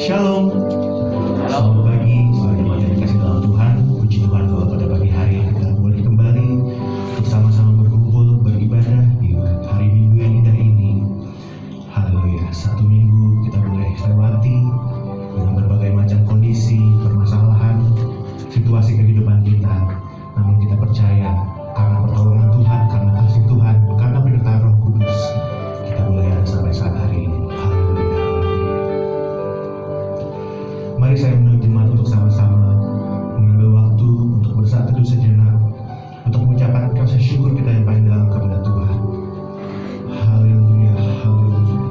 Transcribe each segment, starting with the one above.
Shalom. Selamat pagi, selamat jemaat yang dikasih dalam Tuhan. Puji Tuhan bahwa pada pagi hari ini kita boleh kembali untuk sama-sama berkumpul beribadah di hari Minggu yang indah ini. Haleluya. Satu minggu kita boleh lewati dengan berbagai macam kondisi, permasalahan, situasi kehidupan kita. Namun kita percaya karena pertolongan Tuhan, karena kasih Tuhan, karena penyertaan Roh Kudus, kita boleh ada sampai saat hari ini. Haleluya. Mari saya mengundang jemaat untuk sama-sama mengambil waktu untuk bersatu sejenak untuk mengucapkan rasa syukur kita yang paling dalam kepada Tuhan. Haleluya, haleluya.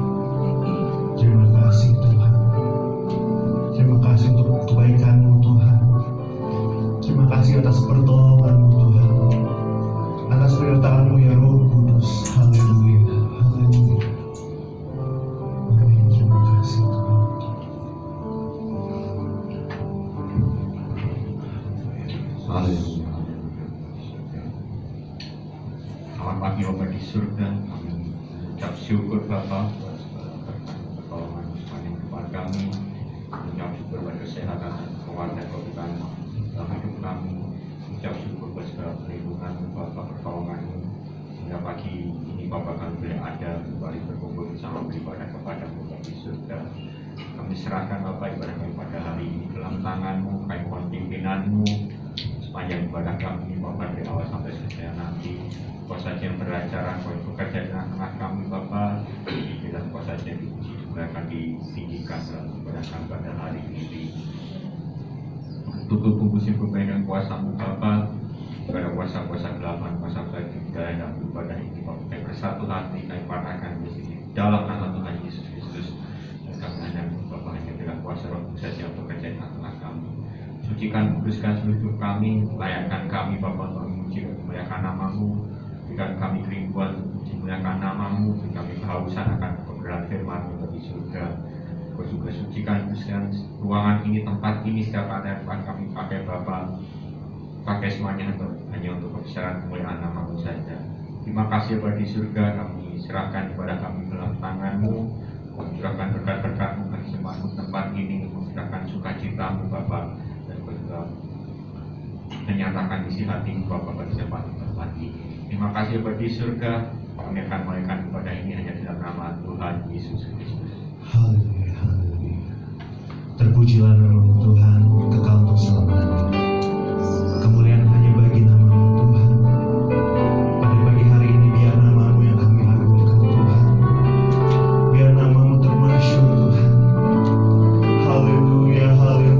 Terima kasih Tuhan. Terima kasih untuk kebaikan-Mu Tuhan. Terima kasih atas pertolongan-Mu Tuhan. Atas penyertaan-Mu ya Roh Kudus. Haleluya, haleluya. Amin. Terima kasih Tuhan. Haleluya. Selamat pagi Bapak di surga. Kami ucap syukur Bapak atas pertolongan sepanjang kehidupan kami. Ucap syukur pada kesehatan keluarga Tuhan dalam hidup kami. Ucap syukur pada segala perlindungan Bapak, pertolongan-Mu. Hingga pagi ini Bapak kami boleh ada kembali berkumpul bersama beribadah kepada Bapak di surga. Kami serahkan Bapak ibadah kami pada hari ini dalam tangan-Mu, kami mohon pimpinan-Mu sepanjang ibadah kami Bapak dari awal sampai selesai nanti. Kau saja yang beracara, Kau yang bekerja di tengah kami Bapak, dan Kau saja dipuji, dimuliakan, ditinggikan dalam ibadah kami pada hari ini. Tutup musim permainan kuasa-Mu Bapak, pada kuasa-kuasa gelapan, kuasa-kuasa kegagalan dalam ibadah ini Bapak. Kami bersatu hati, kami patahkan di sini dalam nama Tuhan Yesus Kristus. Dan kami hanya Bapak hanya bila kuasa Roh saja yang bekerja di tengah kami. Sucikan, kuduskan seluruh kami, layakkan kami Bapa untuk memuji dan memuliakan nama-Mu. Berikan kami kerinduan untuk memuliakan nama-Mu, berikan kami kehausan akan kebenaran firman-Mu di surga. Kau juga sucikan, kuduskan ruangan ini, tempat ini, setiap ada yang kami pakai Bapa, pakai semuanya hanya untuk kebesaran kemuliaan nama-Mu saja. Terima kasih Bapa di surga, kami serahkan kepada kami dalam tangan-Mu, curahkan berkat-berkat-Mu bagi semua tempat ini, curahkan sukacita-Mu Bapa, dan juga menyatakan isi hati Bapak bagi tempat ini. Terima kasih bagi surga, kami akan menaikkan kepada ini hanya dalam nama Tuhan Yesus Kristus. Haleluya, haleluya. Terpujilah nama Tuhan, kekal untuk selamanya. Kemuliaan hanya bagi nama-Mu Tuhan. Pada pagi hari ini biar nama-Mu yang kami agungkan Tuhan. Biar nama-Mu termasyhur Tuhan. Haleluya, haleluya.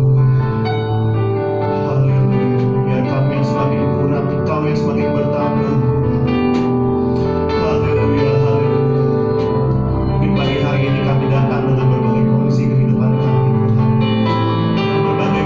Haleluya. Biar kami yang semakin kurang, Engkau yang semakin bertambah. Haleluya, haleluya. Di pagi hari ini kami datang dengan berbagai kondisi kehidupan kami Tuhan. Dengan berbagai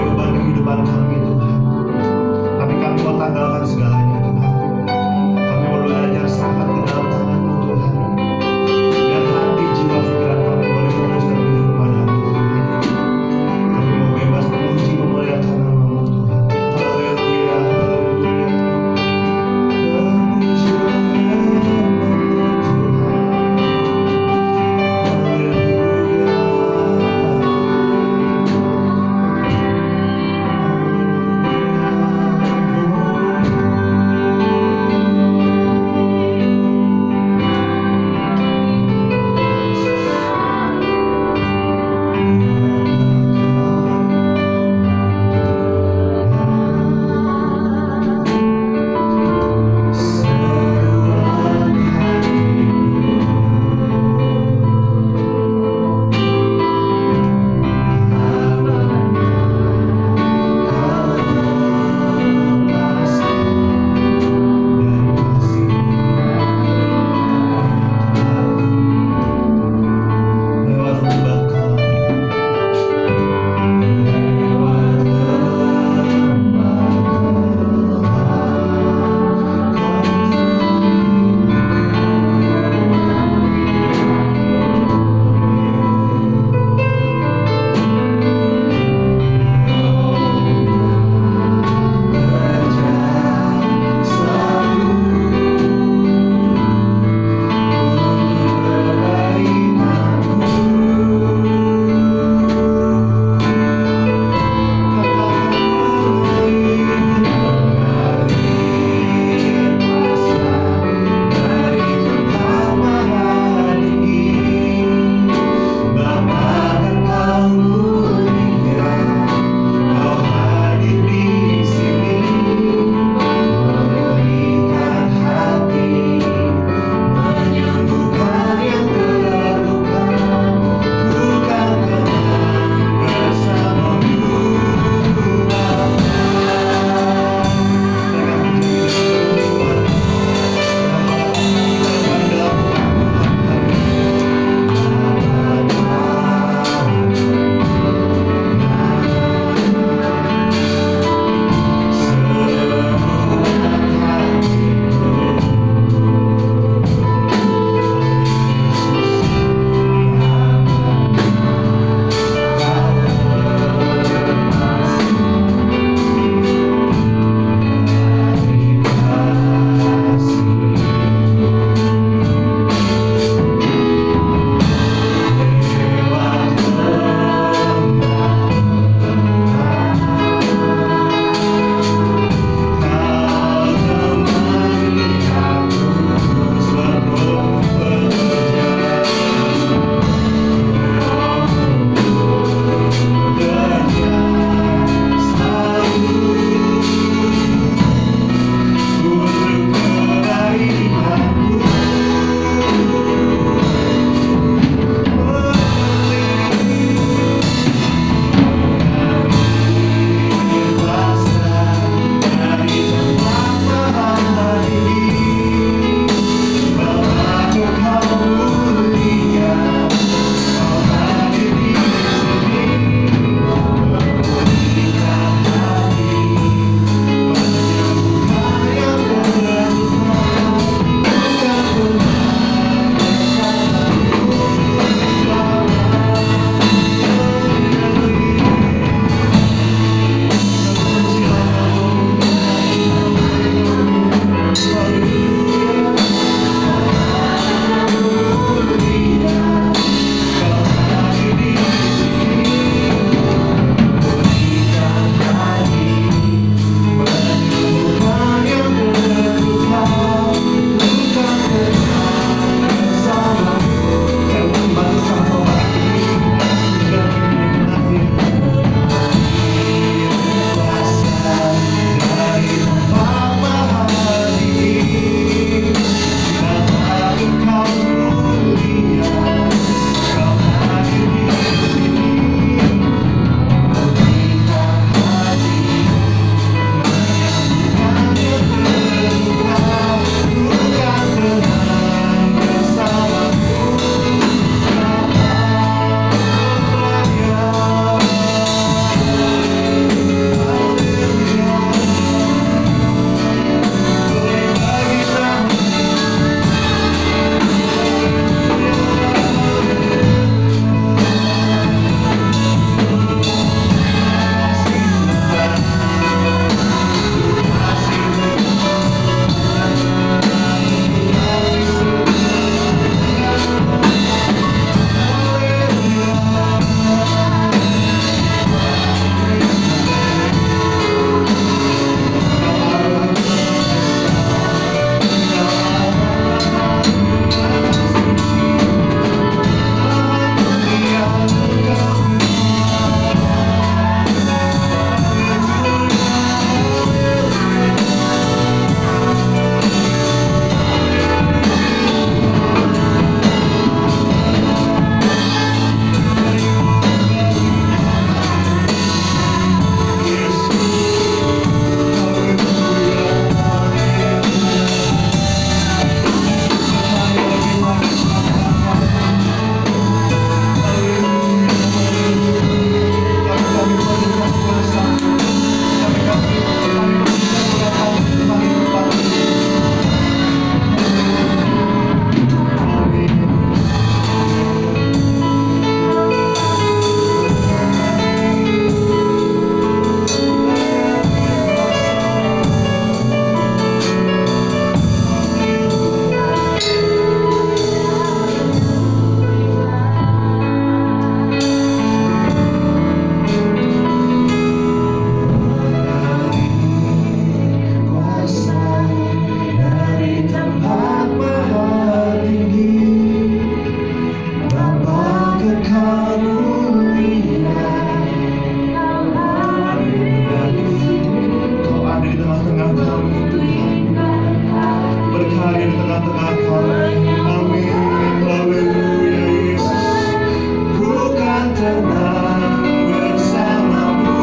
tenang bersamamu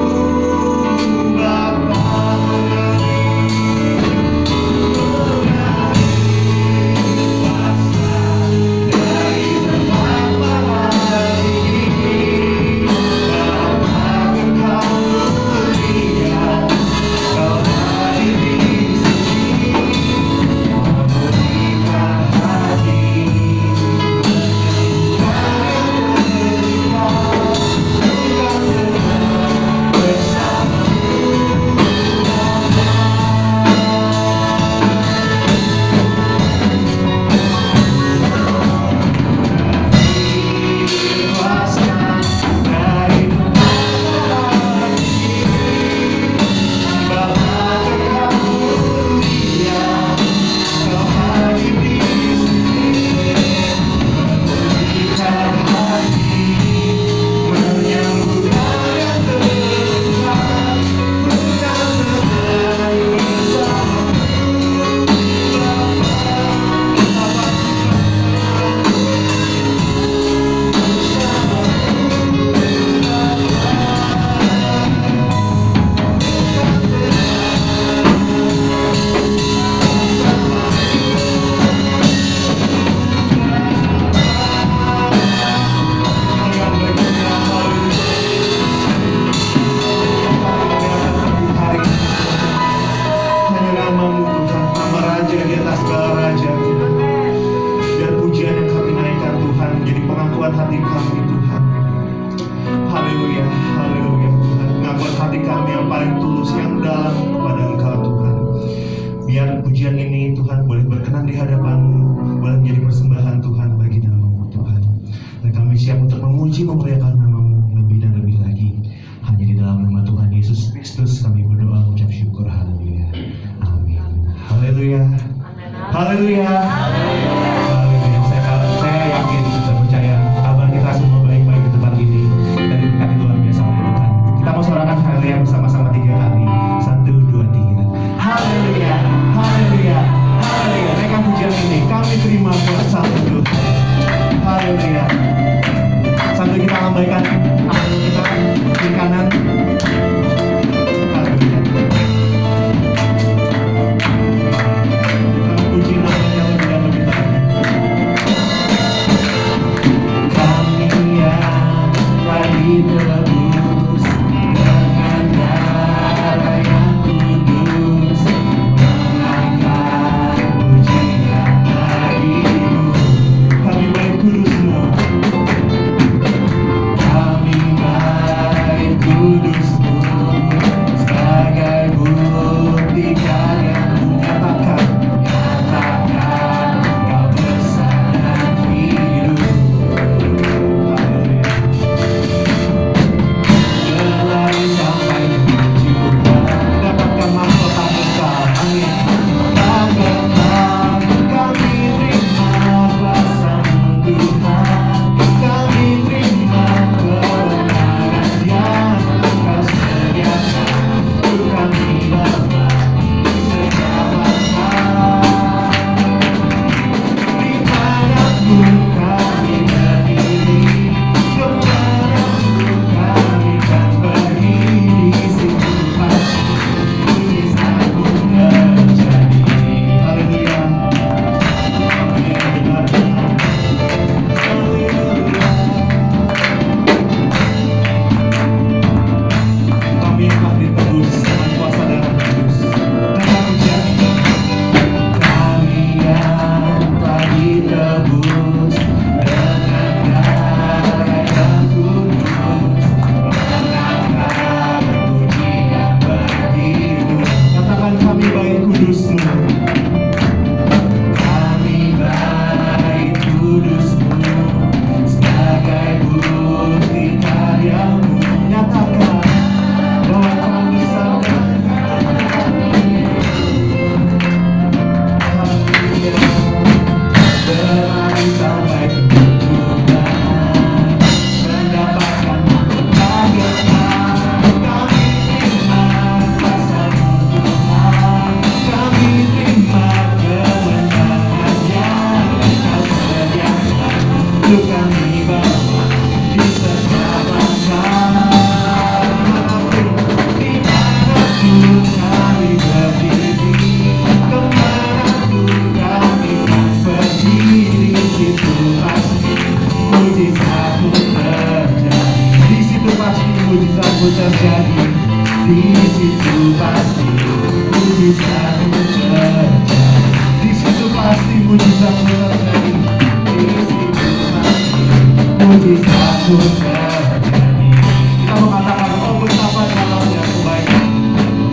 Bapa. Hati kami Tuhan, haleluya, haleluya Tuhan, ngakuat hati kami yang paling tulus, yang dalam kepada Engkau Tuhan. Biar pujian ini Tuhan boleh berkenan di hadapan-Mu, boleh menjadi persembahan Tuhan bagi nama-Mu Tuhan. Dan kami siap untuk memuji memuliakan nama-Mu lebih dan lebih lagi. Hanya di dalam nama Tuhan Yesus Kristus kami berdoa, ucap syukur, haleluya, amin, haleluya, haleluya, haleluya. Saya yakin dan percaya kabar kita semua baik-baik di tempat ini dan berkat luar biasa oleh Tuhan. Kita mau suarakan haleluya bersama-sama 3 kali. 1, 2, 3. Haleluya, haleluya, haleluya. Naikkan pujian ini, kami terima bersama Tuhan. Haleluya. Sambil kita lambaikan tangan kita kiri kanan. mujizatmu terjadi. Di situ pasti mujizatmu terjadi. Di situ pasti mujizatmu terjadi. Di situ pasti mujizatmu terjadi. Kita mengatakan, oh betapa dalamnya kebaikan,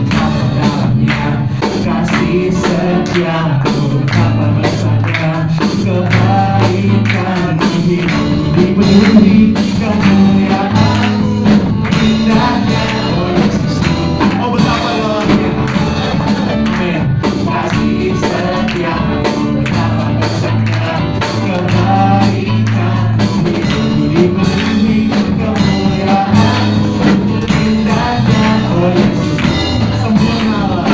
betapa dalamnya kasih setiamu, betapa besarnya kebaikan hidup, dipenuhi kemuliaan-Mu, indahnya oh Yesus. Oh betapa dalamnya, amin, kasih setiamu, betapa besarnya kebaikan hidup, dipenuhi kemuliaan-Mu, indahnya oh Yesus. Sempurnalah,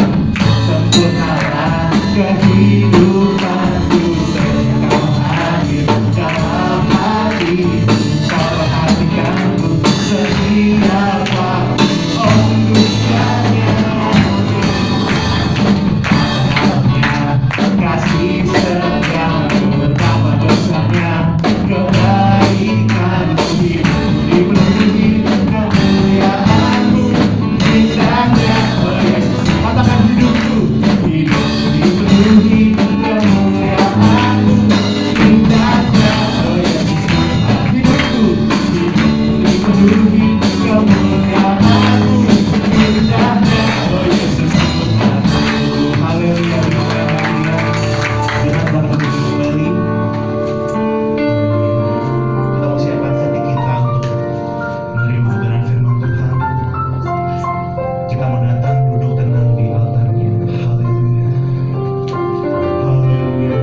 sempurnalah kehidupanku, Engkau hadir dalam hatiku, Kau perhatikanku setiap waktu. Oh dunia kasih setiamu, betapa besarnya kebaikan-Mu, hidup dipenuhi kemuliaan-Mu, indahnya oh Yesus. Katakan hidupku, hidup dipenuhi kemuliaan-Mu, indahnya oh Yesus. Hidupku, hidup dipenuhi kemuliaan-Mu, indahnya oh Yesus. Haleluya, haleluya. Dengan berkat kembali, kita mau siapkan hati kita untuk menerima kebenaran firman Tuhan. Kita mau datang duduk tenang di altarnya. Haleluya, haleluya, haleluya, haleluya.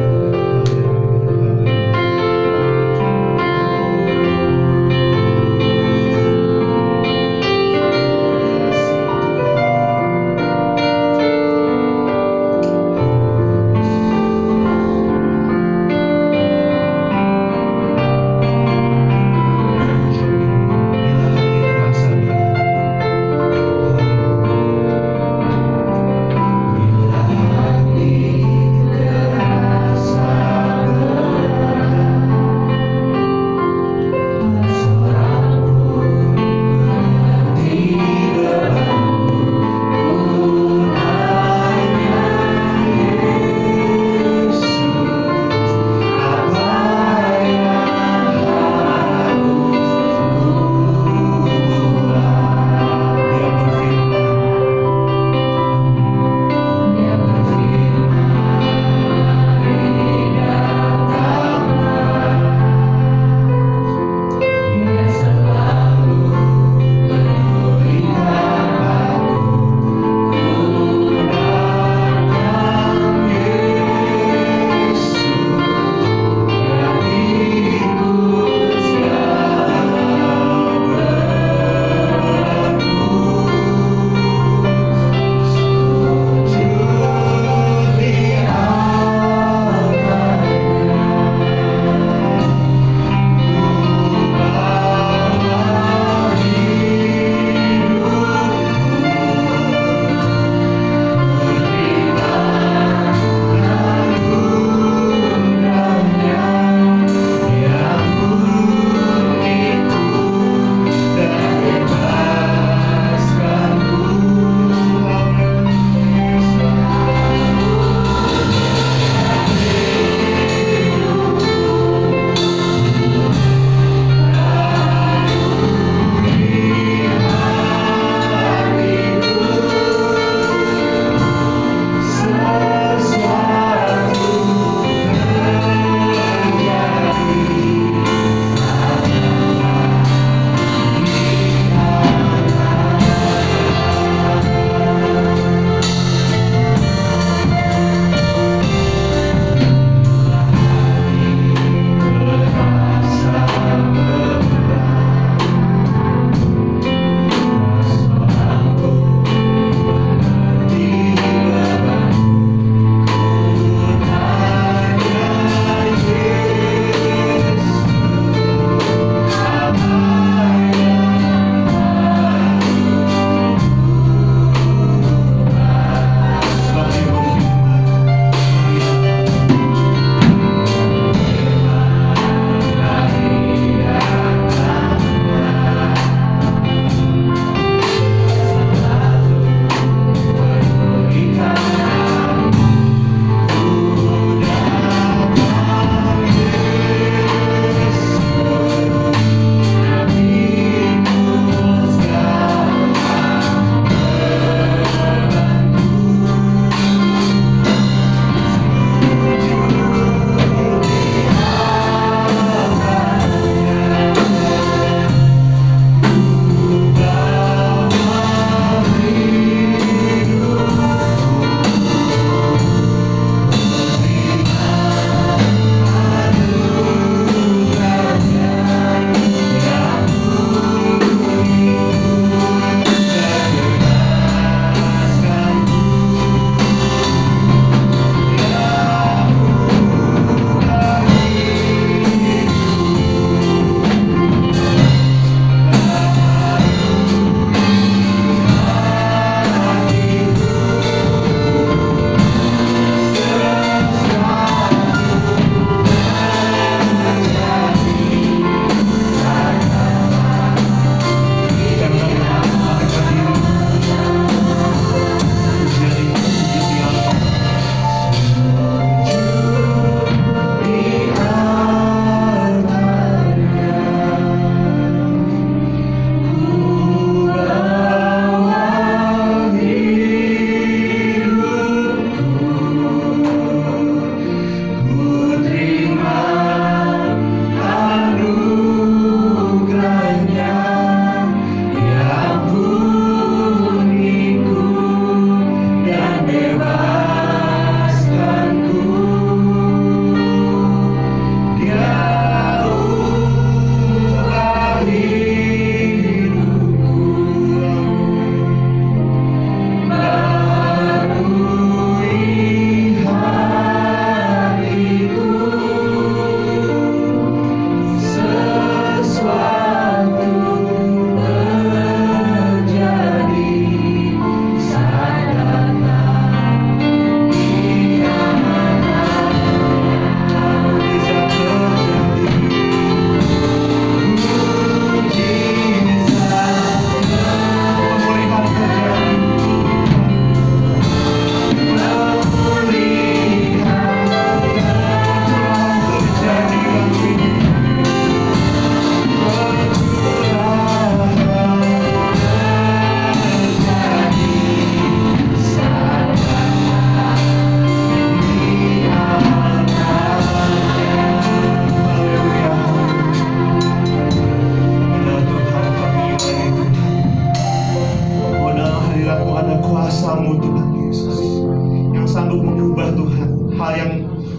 kuasa-Mu Tuhan Yesus, yang sanggup mengubah Tuhan hal yang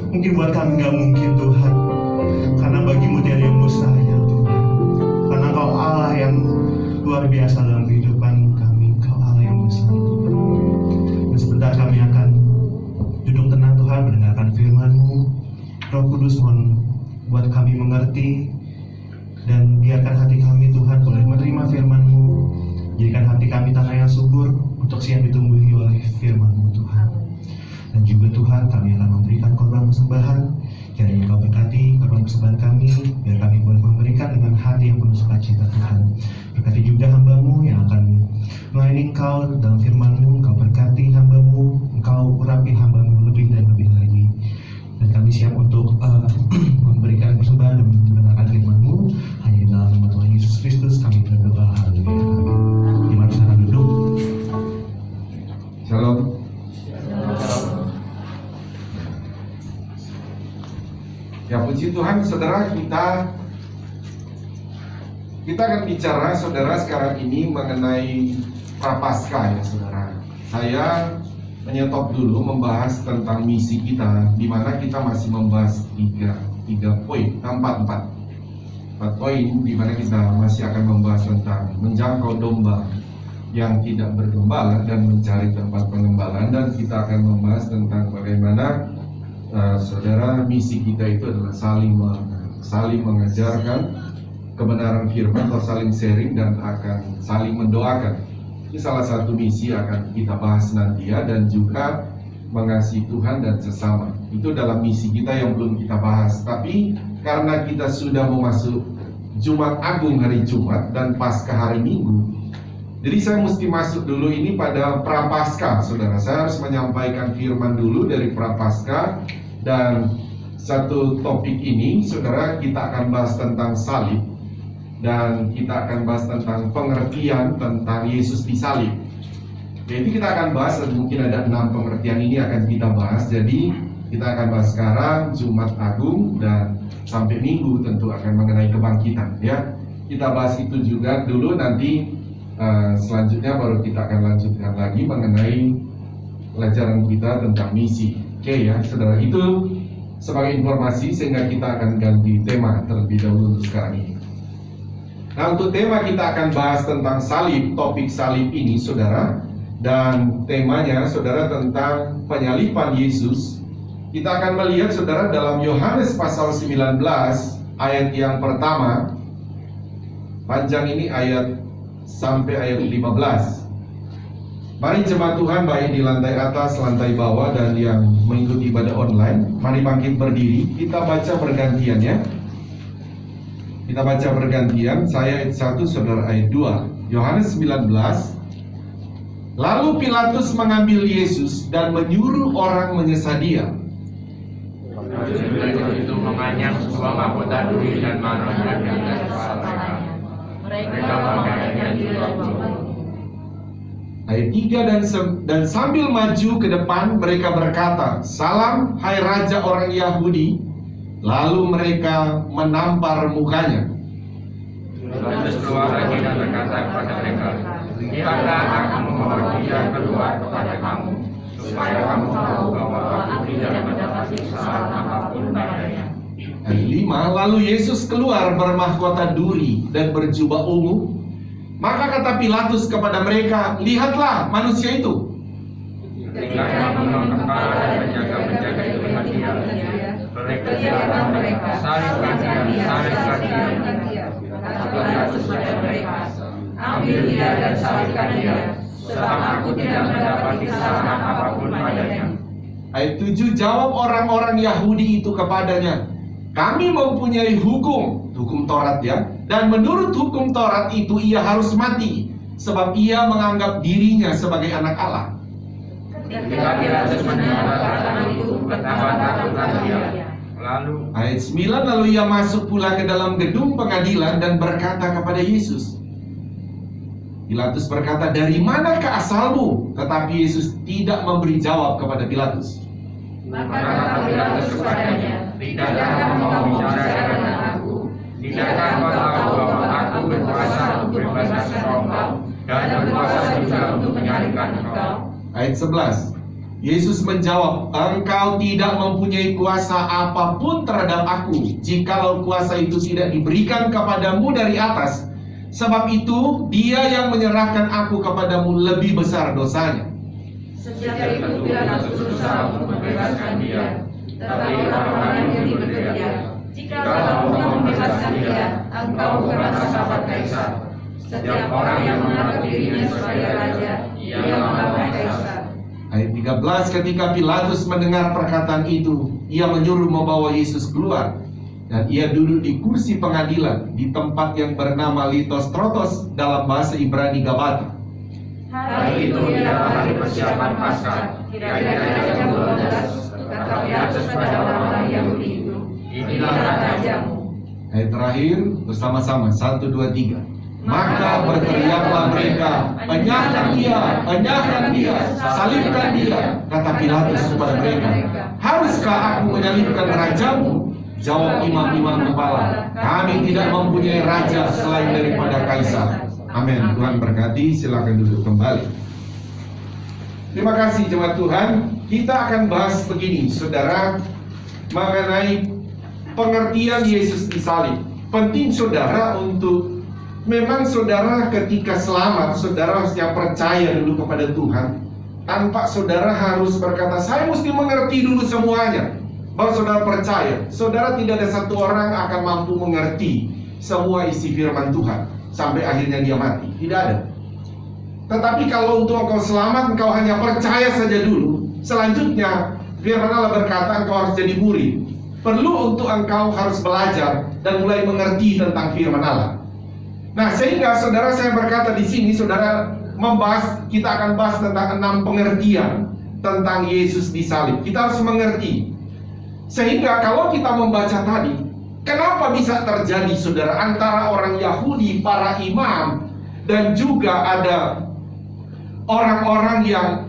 mungkin buat kami gak mungkin Tuhan. Karena bagi-Mu tiada yang mustahil Tuhan. Karena Engkau Allah yang luar biasa dalam kehidupan kami. Engkau Allah yang besar Tuhan. Dan sebentar kami akan duduk tenang Tuhan, mendengarkan firman-Mu. Roh Kudus, mohon buat kami mengerti, dan biarkan hati kami Tuhan boleh menerima firman-Mu. Jadikan hati kami tanah yang subur untuk siap ditumbuhi oleh firman-Mu Tuhan. Dan juga Tuhan, kami akan memberikan korban persembahan. Kiranya Engkau berkati korban persembahan kami, biar kami boleh memberikan dengan hati yang penuh sukacita Tuhan. Berkati juga hamba-Mu yang akan melayani Engkau dalam firman-Mu. Engkau berkati hamba-Mu, Engkau urapi hamba-Mu lebih dan lebih lagi. Dan kami siap untuk memberikan persembahan dan mendengarkan firman-Mu. Hanya di dalam nama Tuhan Yesus Kristus kami berdoa. Haleluya. Mari kita duduk. Shalom. Ya, puji Tuhan, saudara, kita akan bicara, saudara, sekarang ini mengenai Prapaskah, ya saudara. Saya menyetop dulu membahas tentang misi kita, di mana kita masih membahas tiga poin, empat poin, di mana kita masih akan membahas tentang menjangkau domba yang tidak bergembala dan mencari tempat pengembalaan, dan kita akan membahas tentang bagaimana saudara, misi kita itu adalah saling mengajarkan kebenaran firman atau saling sharing dan akan saling mendoakan. Ini salah satu misi akan kita bahas nanti ya, dan juga mengasihi Tuhan dan sesama. Itu dalam misi kita yang belum kita bahas. Tapi karena kita sudah memasuki Jumat Agung hari Jumat dan Paskah hari Minggu, jadi saya mesti masuk dulu ini pada Prapaskah, saudara. Saya harus menyampaikan firman dulu dari Prapaskah. Dan satu topik ini, saudara, kita akan bahas tentang salib. Dan kita akan bahas tentang pengertian tentang Yesus disalib. Jadi kita akan bahas, mungkin ada 6 pengertian ini akan kita bahas. Jadi kita akan bahas sekarang, Jumat Agung, dan sampai Minggu tentu akan mengenai kebangkitan ya. Kita bahas itu juga dulu, nanti selanjutnya baru kita akan lanjutkan lagi mengenai pelajaran kita tentang misi. Oke ya, saudara, itu sebagai informasi sehingga kita akan ganti tema terlebih dahulu untuk sekarang ini. Nah, untuk tema kita akan bahas tentang salib, topik salib ini, saudara, dan temanya, saudara, tentang penyaliban Yesus. Kita akan melihat, saudara, dalam Yohanes pasal 19 ayat yang pertama, panjang ini ayat sampai ayat 15. Mari jemaat Tuhan, baik di lantai atas, lantai bawah, dan yang mengikuti ibadah online, mari bangkit berdiri. Kita baca bergantian ya. Kita baca bergantian. Saya ayat 1, saudara ayat 2. Yohanes 19. Lalu Pilatus mengambil Yesus dan menyuruh orang menyesah dia. Itu menganyam sebuah mahkota duri dan menaruhnya di atas kepala mereka. Mereka memakainya di dalam bumi. Ayat 3, dan sambil maju ke depan mereka berkata, "Salam, hai Raja orang Yahudi." Lalu mereka menampar mukanya. Pilatus keluar lagi dan berkata kepada mereka, "Lihatlah, aku membawa dia keluar kepada kamu, supaya kamu tahu bahwa aku tidak mendapati kesalahan apapun padanya." Ayat 5, lalu Yesus keluar bermahkota duri dan berjubah ungu. Maka kata Pilatus kepada mereka, "Lihatlah manusia itu." Tinggallah membunuh kepala dan penjaga-penjaga itu dengan dia. Mereka salibkan dia. Kata Pilatus kepada mereka, "Ambil dia dan salibkan dia, sebab aku tidak mendapati kesalahan apapun padanya." Ayat 7, jawab orang-orang Yahudi itu kepadanya, "Kami mempunyai hukum Taurat ya, dan menurut hukum Taurat itu ia harus mati, sebab ia menganggap dirinya sebagai anak Allah." Ketika Pilatus mendengar kata itu, betapa takutlah dia. Lalu Ayat 9, lalu ia masuk pula ke dalam gedung pengadilan dan berkata kepada Yesus. Pilatus berkata, "Dari manakah asalmu?" Tetapi Yesus tidak memberi jawab kepada Pilatus. maka kata Pilatus kepadanya, "Tidakkah kamu mau bicara dengan aku? Tidakkah kau tahu bahwa aku berkuasa untuk membebaskan engkau dan berkuasa juga untuk menyalibkan engkau?" Ayat 11. Yesus menjawab, engkau tidak mempunyai kuasa apapun terhadap aku, jikalau kuasa itu tidak diberikan kepadamu dari atas. Sebab itu, dia yang menyerahkan aku kepadamu lebih besar dosanya. Sejak itu Pilatus berusaha untuk membebaskan dia, tetapi orang-orang yang berkata, jikalau engkau membebaskan dia, engkau bukanlah sahabat Kaisar. Setiap orang yang menganggap dirinya sebagai raja, ia melawan Kaisar. Ayat 13, ketika Pilatus mendengar perkataan itu, ia menyuruh membawa Yesus keluar. Dan ia duduk di kursi pengadilan di tempat yang bernama Litostrotos, dalam bahasa Ibrani Gabata. Hari itu adalah hari persiapan Paskah, kira-kira jam 12, kata Pilatus pada orang-orang Yahudi itu, inilah rajamu. Ayat terakhir bersama-sama 1, 2, 3. Maka berteriaklah mereka, enyahkan dia, enyahkan dia, salibkan dia. Kata Pilatus kepada mereka, haruskah aku menyalibkan rajamu? Jawab imam-imam kepala, kami tidak mempunyai raja selain daripada Kaisar. Amin. Tuhan berkati, silakan duduk kembali. Terima kasih jemaat Tuhan. Kita akan bahas begini, saudara, mengenai pengertian Yesus disalib. Penting saudara untuk, memang saudara ketika selamat, saudara harusnya percaya dulu kepada Tuhan. Tanpa saudara harus berkata, saya mesti mengerti dulu semuanya, baru saudara percaya. Saudara tidak ada satu orang akan mampu mengerti semua isi firman Tuhan sampai akhirnya dia mati. Tidak ada. Tetapi kalau untuk engkau selamat, engkau hanya percaya saja dulu. Selanjutnya firman Allah berkata engkau harus jadi murid. Perlu untuk engkau harus belajar dan mulai mengerti tentang firman Allah. Nah, sehingga saudara, saya berkata di sini, saudara membahas, kita akan bahas tentang 6 pengertian tentang Yesus disalib. Kita harus mengerti. Sehingga kalau kita membaca tadi, kenapa bisa terjadi saudara antara orang Yahudi, para imam, dan juga ada orang-orang yang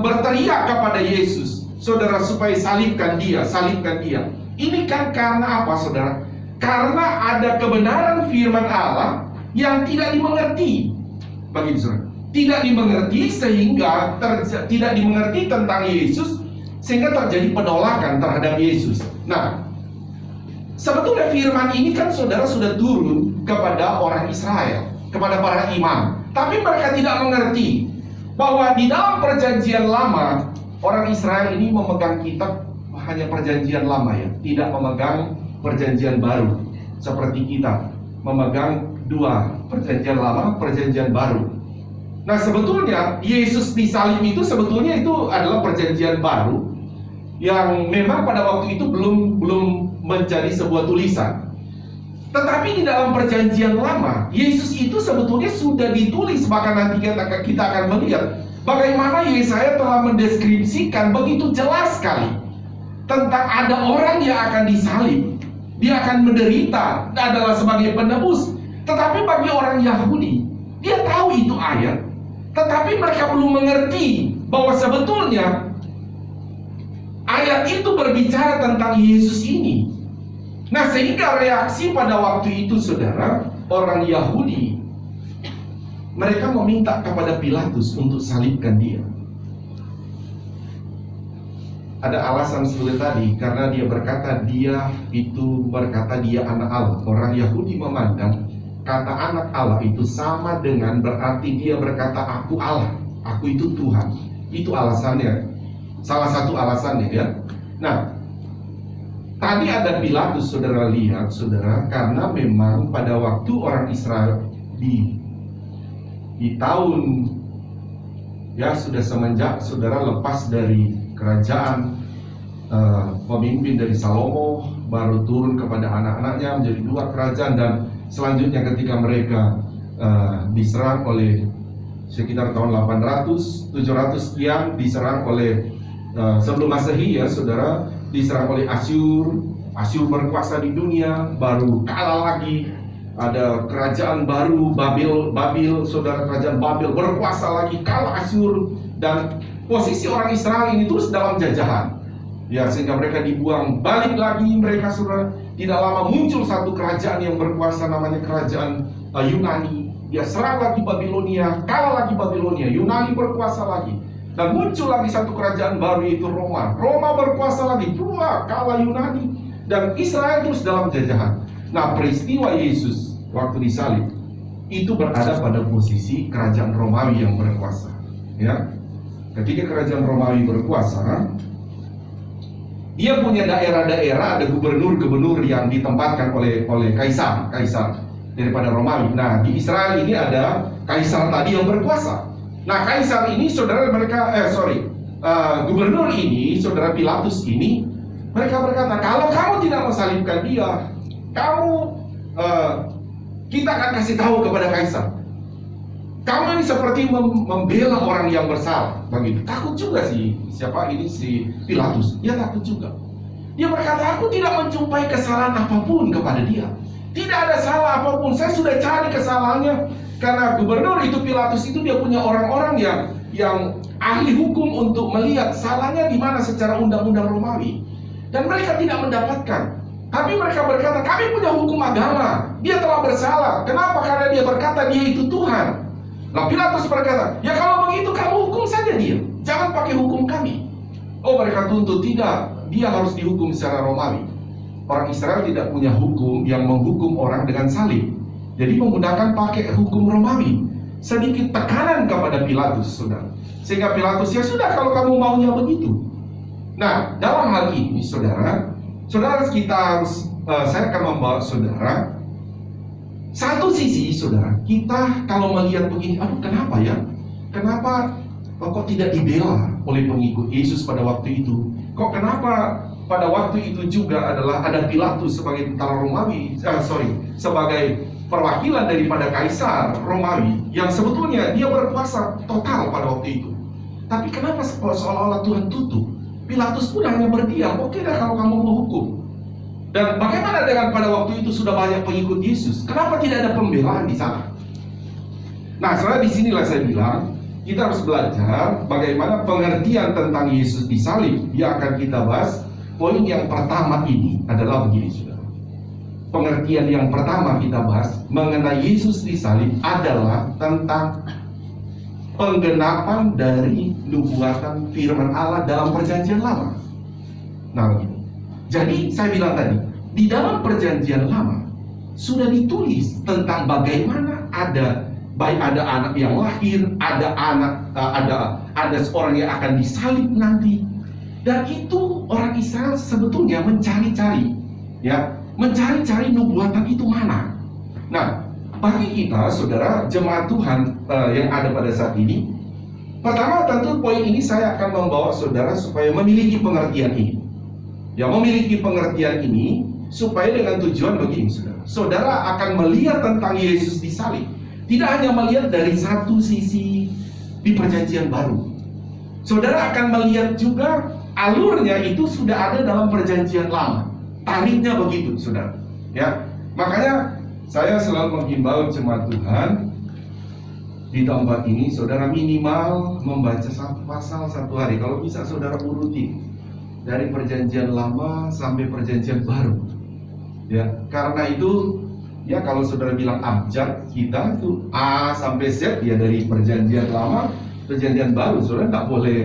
berteriak kepada Yesus, saudara, supaya salibkan dia, salibkan dia. Ini kan karena apa saudara? Karena ada kebenaran firman Allah yang tidak dimengerti. Bagi saudara, tidak dimengerti sehingga tidak dimengerti tentang Yesus, sehingga terjadi penolakan terhadap Yesus. Nah, sebetulnya firman ini kan saudara sudah turun kepada orang Israel, kepada para imam. Tapi mereka tidak mengerti bahwa di dalam perjanjian lama, orang Israel ini memegang kitab hanya perjanjian lama ya, tidak memegang perjanjian baru. Seperti kita memegang 2, perjanjian lama, perjanjian baru. Nah, sebetulnya Yesus disalib itu sebetulnya itu adalah perjanjian baru yang memang pada waktu itu belum menjadi sebuah tulisan. Tetapi di dalam perjanjian lama, Yesus itu sebetulnya sudah ditulis. Bahkan nanti kita akan melihat bagaimana Yesaya telah mendeskripsikan begitu jelas sekali tentang ada orang yang akan disalib. Dia akan menderita, adalah sebagai penebus. Tetapi bagi orang Yahudi, dia tahu itu ayat, tetapi mereka belum mengerti bahwa sebetulnya ayat itu berbicara tentang Yesus ini. Nah, sehingga reaksi pada waktu itu saudara, orang Yahudi, mereka meminta kepada Pilatus untuk salibkan dia. Ada alasan seperti tadi, karena dia berkata dia anak Allah. Orang Yahudi memandang kata anak Allah itu sama dengan berarti dia berkata aku Allah, aku itu Tuhan. Itu alasannya, salah satu alasannya ya. Nah, tadi ada Pilatus, saudara lihat saudara, karena memang pada waktu orang Israel di tahun ya sudah semenjak saudara lepas dari kerajaan pemimpin dari Salomo, baru turun kepada anak-anaknya menjadi 2 kerajaan, dan selanjutnya ketika mereka diserang oleh sekitar tahun 800, 700 sekian, diserang oleh sebelum Masehi ya saudara, diserang oleh Asyur. Asyur berkuasa di dunia, baru kalah lagi. Ada kerajaan baru, Babil, saudara, kerajaan Babil berkuasa lagi, kalah Asyur, dan posisi orang Israel ini terus dalam jajahan. Ya, sehingga mereka dibuang balik lagi mereka saudara. Tidak lama muncul satu kerajaan yang berkuasa namanya kerajaan Yunani. Dia serang lagi Babilonia, kalah lagi Babilonia, Yunani berkuasa lagi. Dan muncul lagi satu kerajaan baru, yaitu Roma. Roma berkuasa lagi, pula kalah Yunani. Dan Israel terus dalam jajahan. Nah, peristiwa Yesus waktu disalib itu berada pada posisi kerajaan Romawi yang berkuasa. Ya, ketika kerajaan Romawi berkuasa, dia punya daerah-daerah, ada gubernur-gubernur yang ditempatkan oleh kaisar daripada Romawi. Nah, di Israel ini ada kaisar tadi yang berkuasa. Nah, kaisar ini gubernur ini, saudara Pilatus ini, mereka berkata, kalau kamu tidak mensalibkan dia, kita akan kasih tahu kepada kaisar. Kamu ini seperti membela orang yang bersalah. Begitu. Takut juga si Pilatus. Dia takut juga. Dia berkata, aku tidak menjumpai kesalahan apapun kepada dia. Tidak ada salah apapun. Saya sudah cari kesalahannya. Karena gubernur itu, Pilatus itu, dia punya orang-orang yang ahli hukum untuk melihat salahnya di mana secara undang-undang Romawi. Dan mereka tidak mendapatkan. Tapi mereka berkata, kami punya hukum agama. Dia telah bersalah. Kenapa? Karena dia berkata dia itu Tuhan. Nah, Pilatus berkata, ya kalau begitu kamu hukum saja dia. Jangan pakai hukum kami. Oh, mereka tuntut, tidak. Dia harus dihukum secara Romawi. Orang Israel tidak punya hukum yang menghukum orang dengan salib. Jadi menggunakan pakai hukum Romawi. Sedikit tekanan kepada Pilatus, saudara. Sehingga Pilatus, ya sudah kalau kamu maunya begitu. Nah, dalam hal ini, saudara kita harus, saya akan membawa saudara. Satu sisi, saudara, kita kalau melihat begini, aduh kenapa ya? Kenapa kok tidak dibela oleh pengikut Yesus pada waktu itu? Kok kenapa pada waktu itu juga ada Pilatus sebagai tentara Romawi, sebagai perwakilan daripada kaisar Romawi yang sebetulnya dia berkuasa total pada waktu itu. Tapi kenapa seolah-olah Tuhan tutup? Pilatus pun hanya berdiam, oke dah kalau kamu mau hukum. Dan bagaimana dengan pada waktu itu sudah banyak pengikut Yesus? Kenapa tidak ada pembelaan di sana? Nah, saudara, disinilah saya bilang kita harus belajar bagaimana pengertian tentang Yesus disalib. Dia akan kita bahas. Poin yang pertama ini adalah begini, saudara. Pengertian yang pertama kita bahas mengenai Yesus disalib adalah tentang penggenapan dari nubuatan firman Allah dalam perjanjian lama. Nah, begini. Jadi saya bilang tadi, di dalam perjanjian lama sudah ditulis tentang bagaimana ada anak yang lahir, ada seorang yang akan disalib nanti. Dan itu orang Israel sebetulnya mencari-cari nubuatan itu mana. Nah, bagi kita, saudara, jemaat Tuhan yang ada pada saat ini, pertama tentu poin ini saya akan membawa saudara supaya memiliki pengertian ini. Ya, memiliki pengertian ini supaya dengan tujuan begini, saudara. Saudara akan melihat tentang Yesus disalib. Tidak hanya melihat dari satu sisi di perjanjian baru. Saudara akan melihat juga alurnya itu sudah ada dalam perjanjian lama. Tariknya begitu, saudara. Ya, makanya saya selalu menghimbau jemaat Tuhan di tempat ini, saudara minimal membaca satu pasal satu hari. Kalau bisa saudara urutin dari perjanjian lama sampai perjanjian baru. Ya, karena itu ya kalau saudara bilang abjad kita itu A sampai Z ya dari perjanjian lama, perjanjian baru. Saudara nggak boleh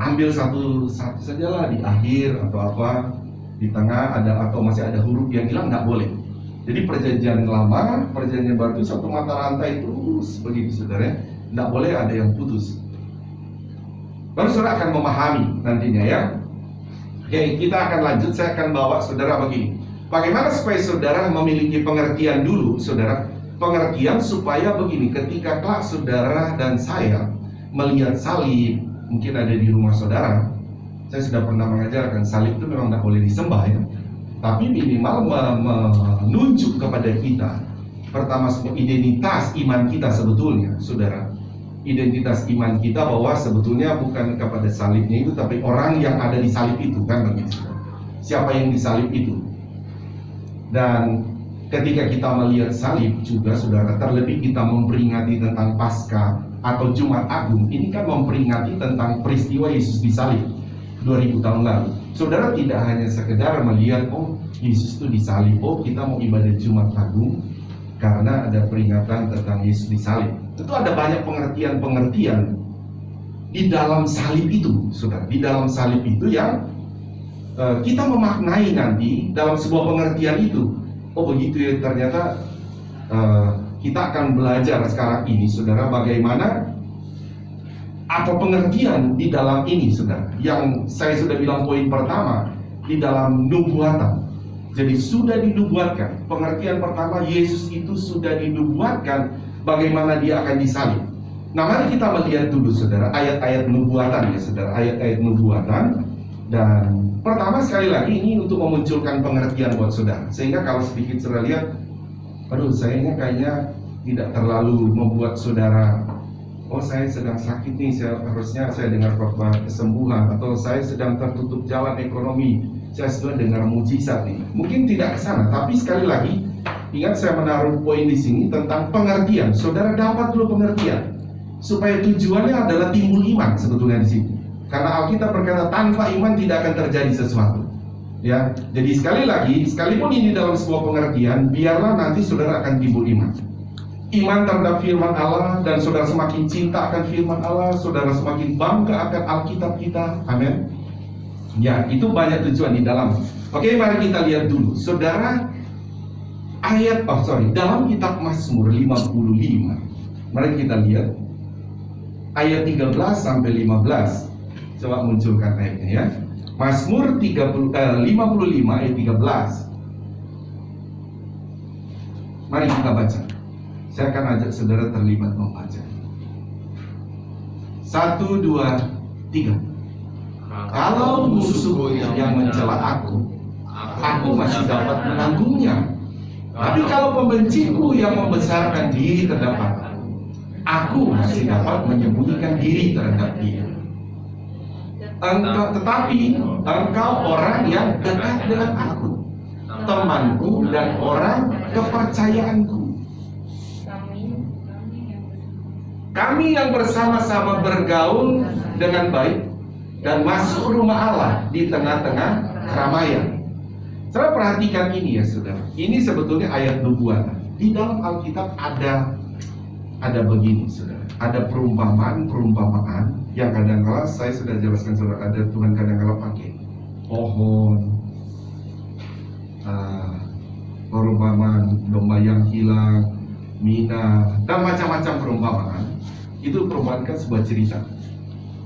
ambil satu sajalah di akhir atau apa di tengah ada atau masih ada huruf yang hilang, nggak boleh. Jadi perjanjian lama, perjanjian baru itu satu mata rantai terus begitu, saudara. Nggak boleh ada yang putus. Baru saudara akan memahami nantinya ya. Oke, kita akan lanjut. Saya akan bawa saudara begini. Bagaimana supaya saudara memiliki pengertian dulu, saudara? Pengertian supaya begini, ketika kelak saudara dan saya melihat salib, mungkin ada di rumah saudara. Saya sudah pernah mengajarkan salib itu memang tidak boleh disembah ya. Tapi minimal menunjuk kepada kita. Pertama, identitas iman kita sebetulnya, saudara. Identitas iman kita bahwa sebetulnya bukan kepada salibnya itu, tapi orang yang ada di salib itu, kan begitu. Siapa yang disalib itu? Dan ketika kita melihat salib juga, saudara, terlebih kita memperingati tentang Paskah atau Jumat Agung, ini kan memperingati tentang peristiwa Yesus disalib 2000 tahun lalu. Saudara tidak hanya sekedar melihat, oh Yesus itu disalib, oh kita mau ibadah Jumat Agung karena ada peringatan tentang Yesus disalib. Tentu ada banyak pengertian-pengertian di dalam salib itu, saudara, di dalam salib itu yang kita memaknai nanti dalam sebuah pengertian itu. Oh begitu ya, ternyata kita akan belajar sekarang ini, saudara, bagaimana apa pengertian di dalam ini, saudara. Yang saya sudah bilang poin pertama, di dalam nubuatan. Jadi sudah dinubuatkan. Pengertian pertama, Yesus itu sudah dinubuatkan bagaimana dia akan disalib. Nah, mari kita melihat dulu, saudara, ayat-ayat nubuatan ya, saudara, ayat-ayat nubuatan. Dan pertama sekali lagi ini untuk memunculkan pengertian buat saudara. Sehingga kalau sedikit saudara lihat, aduh, saya kayaknya tidak terlalu membuat saudara, oh saya sedang sakit nih, harusnya saya dengar khotbah kesembuhan, atau saya sedang tertutup jalan ekonomi, saya sudah dengar mujizat nih. Mungkin tidak ke sana, tapi sekali lagi ingat saya menaruh poin di sini tentang pengertian. Saudara dapat dulu pengertian supaya tujuannya adalah timbul iman sebetulnya di sini. Karena Alkitab berkata tanpa iman tidak akan terjadi sesuatu. Ya, jadi sekali lagi, sekalipun ini dalam sebuah pengertian, biarlah nanti saudara akan timbul iman. Iman terhadap firman Allah, dan saudara semakin cinta akan firman Allah, saudara semakin bangga akan Alkitab kita. Amin. Ya, itu banyak tujuan di dalam. Oke, mari kita lihat dulu, saudara. Dalam kitab Mazmur 55. Mari kita lihat ayat 13 sampai 15. Coba munculkan ayatnya ya. Mazmur 55 ayat 13. Mari kita baca. Saya akan ajak saudara terlibat membaca. 1, 2, 3. Kalau musuhku yang mencela aku masih dapat menanggungnya. Tapi kalau pembenciku yang membesarkan diri terhadap aku masih dapat menyembunyikan diri terhadap dia. Tetapi engkau orang yang dekat dengan aku, temanku dan orang kepercayaanku. Kami yang bersama-sama bergaul dengan baik dan masuk rumah Allah di tengah-tengah keramaian. Saudara perhatikan ini ya, saudara. Ini sebetulnya ayat nubuatan. Di dalam Alkitab ada begini, saudara. Ada perumpamaan yang kadang-kala saya sudah jelaskan, saudara. Ada Tuhan kadang-kala pakai pohon, perumpamaan domba yang hilang, mina, dan macam-macam perumpamaan. Itu perumpamaan sebuah cerita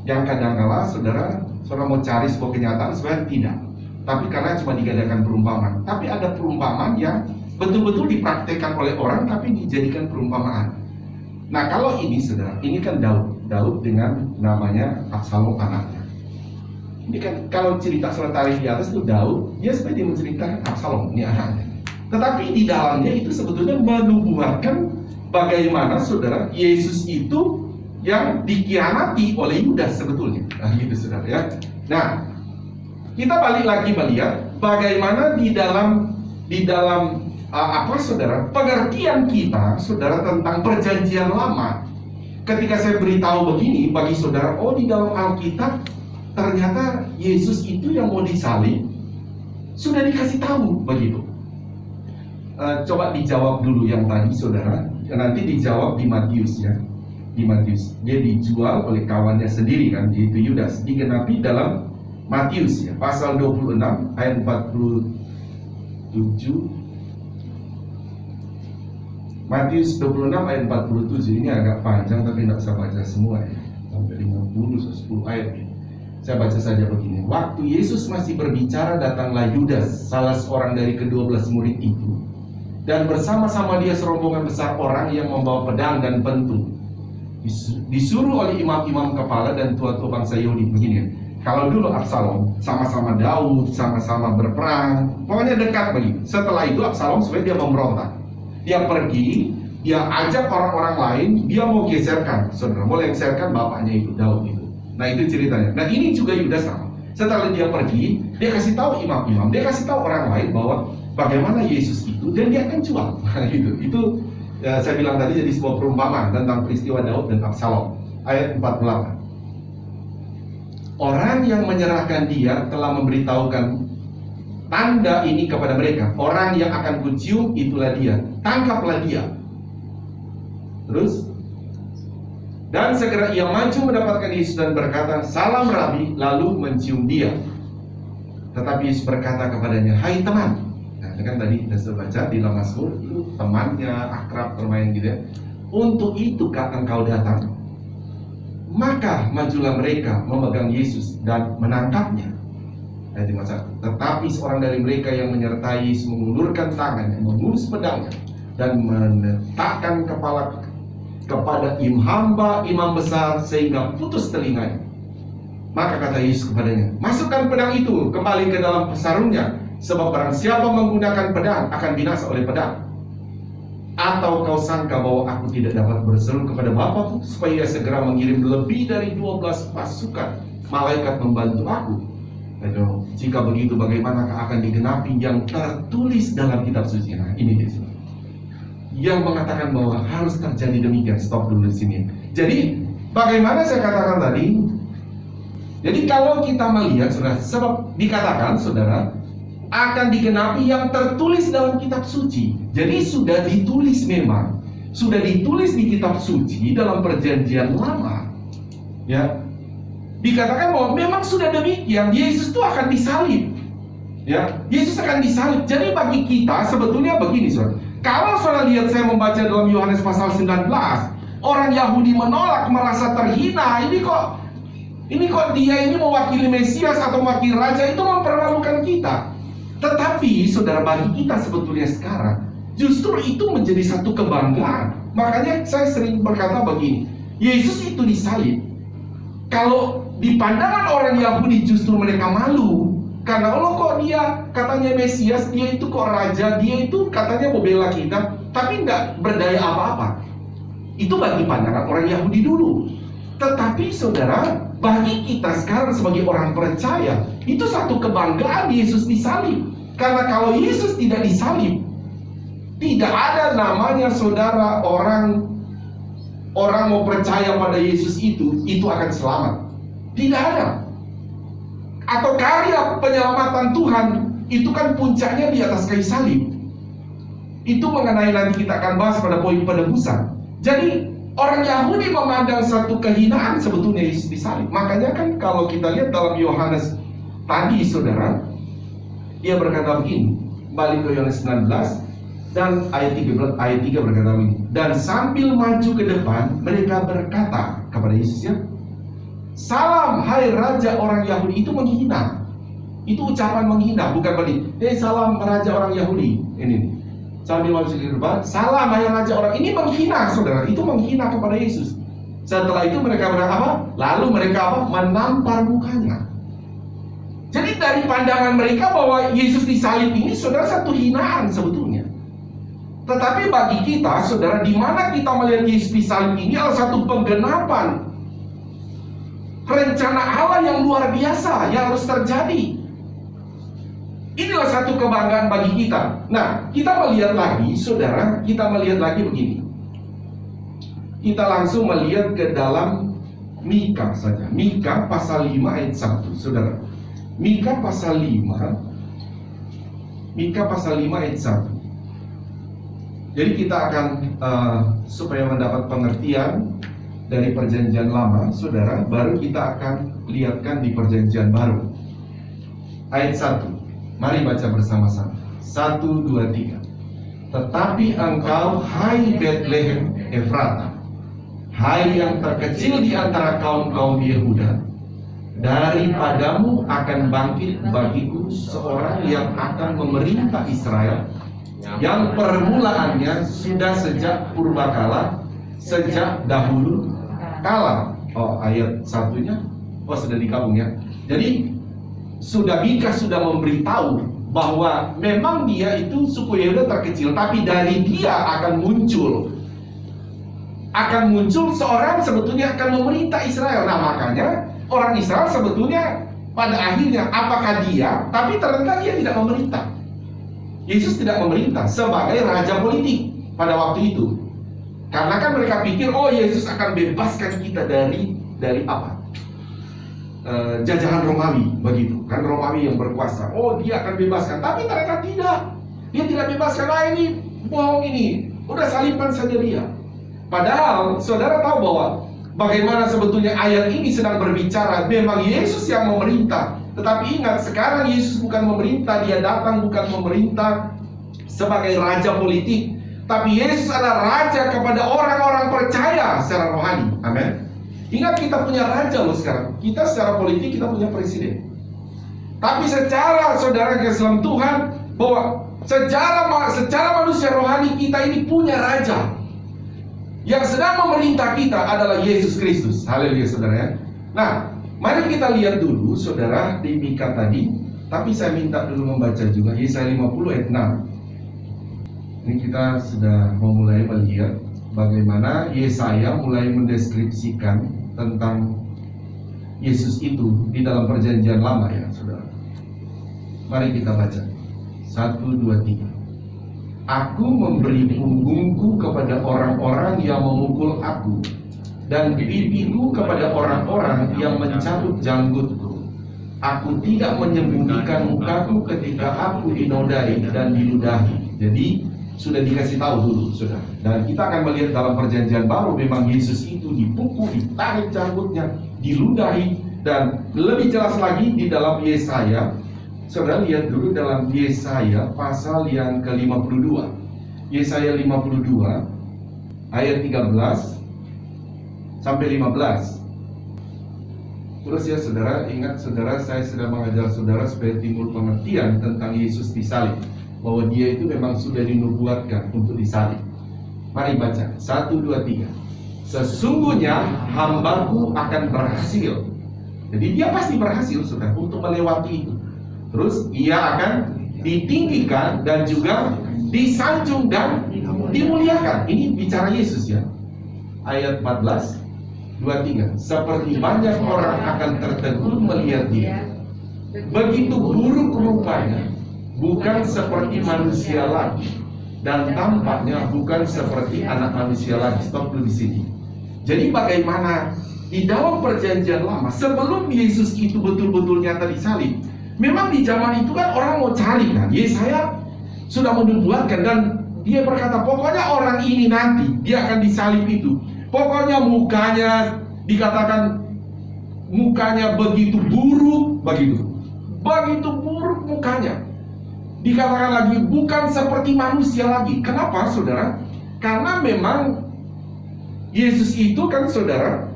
yang kadang-kala saudara mau cari sebuah kenyataan, sebenarnya tidak. Tapi karena cuma digadakan perumpamaan. Tapi ada perumpamaan yang betul-betul dipraktekkan oleh orang, tapi dijadikan perumpamaan. Nah, kalau ini saudara, ini kan Daud dengan namanya Absalom anaknya. Ini kan kalau cerita saudara tarik di atas itu Daud, dia sebenarnya menceritakan Absalom ini anaknya. Tetapi di dalamnya itu sebetulnya menubuatkan bagaimana saudara Yesus itu yang dikhianati oleh Yudas sebetulnya. Nah, gitu saudara ya. Nah, kita balik lagi melihat bagaimana di dalam saudara, pengertian kita, saudara, tentang perjanjian lama. Ketika saya beritahu begini bagi saudara, oh di dalam Alkitab ternyata Yesus itu yang mau disalib sudah dikasih tahu begitu. Coba dijawab dulu yang tadi saudara, nanti dijawab di Matius ya. Di Matius, dia dijual oleh kawannya sendiri kan, yaitu Yudas, digenapi dalam Matius ya, pasal 26 ayat 47. Matius 26 ayat 47 ini agak panjang tapi tidak bisa baca semua ya, sampai 50 10 ayat ya. Saya baca saja begini. Waktu Yesus masih berbicara, datanglah Yudas, salah seorang dari ke-12 murid itu, dan bersama-sama dia serombongan besar orang yang membawa pedang dan pentung. Disuruh oleh imam-imam kepala dan tua-tua bangsa Yahudi. Begini ya, kalau dulu Absalom sama-sama Daud, sama-sama berperang, pokoknya dekat begitu. Setelah itu Absalom sebenarnya dia memberontak. Dia pergi, dia ajak orang-orang lain, dia mau geserkan, saudara, mau geserkan bapaknya itu, Daud itu. Nah itu ceritanya. Nah ini juga Yudas sama. Setelah dia pergi, dia kasih tahu imam-imam, dia kasih tahu orang lain bahwa bagaimana Yesus itu, dan dia akan jual. Nah itu ya, saya bilang tadi jadi sebuah perumpamaan tentang peristiwa Daud dan Absalom. Ayat 48. Orang yang menyerahkan dia telah memberitahukan tanda ini kepada mereka. Orang yang akan kucium itulah dia. Tangkaplah dia. Terus Dan segera ia maju mendapatkan Yesus dan berkata, "Salam Rabi," lalu mencium dia. Tetapi Yesus berkata kepadanya, "Hai teman." Nah, itu kan tadi kita sudah baca di dalam Mazmur, itu temannya, akrab, bermain gitu ya. "Untuk itukah engkau datang?" Maka majulah mereka memegang Yesus dan menangkapnya. Ayat 51. Tetapi seorang dari mereka yang menyertai Yesus mengulurkan tangannya, mengulus pedangnya, dan meletakkan kepala kepada hamba imam besar sehingga putus telinganya. Maka kata Yesus kepadanya, "Masukkan pedang itu kembali ke dalam sarungnya, sebab barang siapa menggunakan pedang akan binasa oleh pedang. Atau kau sangka bahwa aku tidak dapat berseru kepada Bapa supaya ia segera mengirim lebih dari 12 pasukan malaikat membantu aku? Aduh, jika begitu bagaimanakah akan digenapi yang tertulis dalam kitab suci?" Nah, ini dia yang mengatakan bahwa harus terjadi demikian. Stop dulu di sini. Jadi, bagaimana saya katakan tadi? Jadi kalau kita melihat, saudara, sebab dikatakan, saudara, akan digenapi yang tertulis dalam kitab suci. Jadi sudah ditulis memang, sudah ditulis di kitab suci dalam perjanjian lama. Ya, dikatakan bahwa memang sudah demikian, Yesus itu akan disalib. Ya, Yesus akan disalib. Jadi bagi kita sebetulnya begini, saudara. Kalau saudara lihat, saya membaca dalam Yohanes pasal 19, orang Yahudi menolak, merasa terhina. Ini kok dia ini mewakili Mesias atau mewakili Raja, itu mempermalukan kita. Tetapi saudara, bagi kita sebetulnya sekarang, justru itu menjadi satu kebanggaan. Makanya saya sering berkata begini, Yesus itu disalib. Kalau di pandangan orang Yahudi justru mereka malu, karena Allah kok dia katanya Mesias, dia itu kok Raja, dia itu katanya mau bela kita, tapi nggak berdaya apa-apa. Itu bagi pandangan orang Yahudi dulu. Tetapi saudara, bagi kita sekarang sebagai orang percaya, itu satu kebanggaan Yesus disalib. Karena kalau Yesus tidak disalib, tidak ada namanya saudara orang mau percaya pada Yesus itu akan selamat. Tidak ada. Atau karya penyelamatan Tuhan itu kan puncaknya di atas kayu salib. Itu mengenai nanti kita akan bahas pada poin penebusan. Jadi orang Yahudi memandang satu kehinaan sebetulnya Yesus disalib. Makanya kan kalau kita lihat dalam Yohanes tadi, saudara, dia berkata begini, balik ke Yohanes 19 dan ayat 3 berkata begini, dan sambil maju ke depan mereka berkata kepada Yesus, ya, "Salam, hai Raja orang Yahudi." Itu menghina. Itu ucapan menghina, bukan berarti, salam Raja orang Yahudi. Ini sambil maju ke depan, "Salam, hai Raja orang." Ini menghina, saudara. Itu menghina kepada Yesus. Setelah itu mereka berkata apa? Lalu mereka apa? Menampar mukanya. Jadi dari pandangan mereka bahwa Yesus disalib ini, saudara, satu hinaan sebetulnya. Tetapi bagi kita, saudara, di mana kita melihat Yesus disalib ini adalah satu penggenapan rencana Allah yang luar biasa yang harus terjadi. Inilah satu kebanggaan bagi kita. Nah, kita melihat lagi, saudara, kita melihat lagi begini. Kita langsung melihat ke dalam Mika saja. Mika pasal 5 ayat 1, saudara. Mika pasal 5 ayat 1. Jadi kita akan supaya mendapat pengertian dari perjanjian lama, saudara, baru kita akan lihatkan di perjanjian baru. Ayat 1, mari baca bersama-sama. 1, 2, 3. "Tetapi engkau, hai Betlehem Efrata, hai yang terkecil di antara kaum-kaum Yehuda, daripadamu akan bangkit bagiku seorang yang akan memerintah Israel, yang permulaannya sudah sejak purbakala, sejak dahulu kala." Oh, ayat satunya, sudah digabung ya. Jadi Mika sudah memberitahu bahwa memang dia itu suku Yehuda terkecil, tapi dari dia akan muncul seorang sebetulnya akan memerintah Israel. Nah, makanya orang Israel sebetulnya pada akhirnya apakah dia, tapi ternyata dia tidak memerintah. Yesus tidak memerintah sebagai raja politik pada waktu itu. Karena kan mereka pikir, oh, Yesus akan bebaskan kita dari apa? Jajahan Romawi, begitu. Kan Romawi yang berkuasa. Oh, dia akan bebaskan. Tapi ternyata tidak. Dia tidak bebaskan. Ini bohong ini. Udah salibkan saja dia. Padahal saudara tahu bahwa bagaimana sebetulnya ayat ini sedang berbicara memang Yesus yang memerintah. Tetapi ingat, sekarang Yesus bukan memerintah, dia datang bukan memerintah sebagai raja politik, tapi Yesus adalah raja kepada orang-orang percaya secara rohani. Amin. Ingat, kita punya raja loh sekarang. Kita secara politik kita punya presiden. Tapi secara saudara ke dalam Tuhan, bahwa secara manusia rohani kita ini punya raja. Yang sedang memerintah kita adalah Yesus Kristus. Haleluya saudara ya. Nah, mari kita lihat dulu saudara di Mika tadi. Tapi saya minta dulu membaca juga Yesaya 50 ayat 6. Ini kita sudah memulai melihat bagaimana Yesaya mulai mendeskripsikan tentang Yesus itu di dalam perjanjian lama ya saudara. Mari kita baca 1, 2, 3. Aku memberi punggungku kepada orang-orang yang memukul aku, dan pipiku kepada orang-orang yang mencabut janggutku. Aku tidak menyembunyikan mukaku ketika aku dinodai dan diludahi. Jadi sudah dikasih tahu dulu sudah. Dan kita akan melihat dalam perjanjian baru memang Yesus itu dipukul, ditarik janggutnya, diludahi. Dan lebih jelas lagi di dalam Yesaya. Saudara lihat dulu dalam Yesaya pasal yang ke-52. Yesaya 52 ayat 13 sampai 15. Terus ya saudara, ingat saudara, saya sudah mengajar saudara supaya timbul pengertian tentang Yesus disalib, bahwa dia itu memang sudah dinubuatkan untuk disalib. Mari baca 1, 2, 3. Sesungguhnya hambaku akan berhasil. Jadi dia pasti berhasil saudara untuk melewati itu. Terus ia akan ditinggikan dan juga disanjung dan dimuliakan. Ini bicara Yesus ya. Ayat 14, 23. Seperti banyak orang akan tertegun melihat dia. Begitu buruk rupanya, bukan seperti manusia lagi, dan tampaknya bukan seperti anak manusia lagi. Stop dulu di sini. Jadi bagaimana di dalam perjanjian lama sebelum Yesus itu betul-betul nyata disalib, memang di zaman itu kan orang mau cari kan. Yesaya sudah menubuatkan dan dia berkata pokoknya orang ini nanti dia akan disalib itu. Pokoknya mukanya dikatakan mukanya begitu buruk, begitu buruk mukanya. Dikatakan lagi bukan seperti manusia lagi. Kenapa saudara? Karena memang Yesus itu kan saudara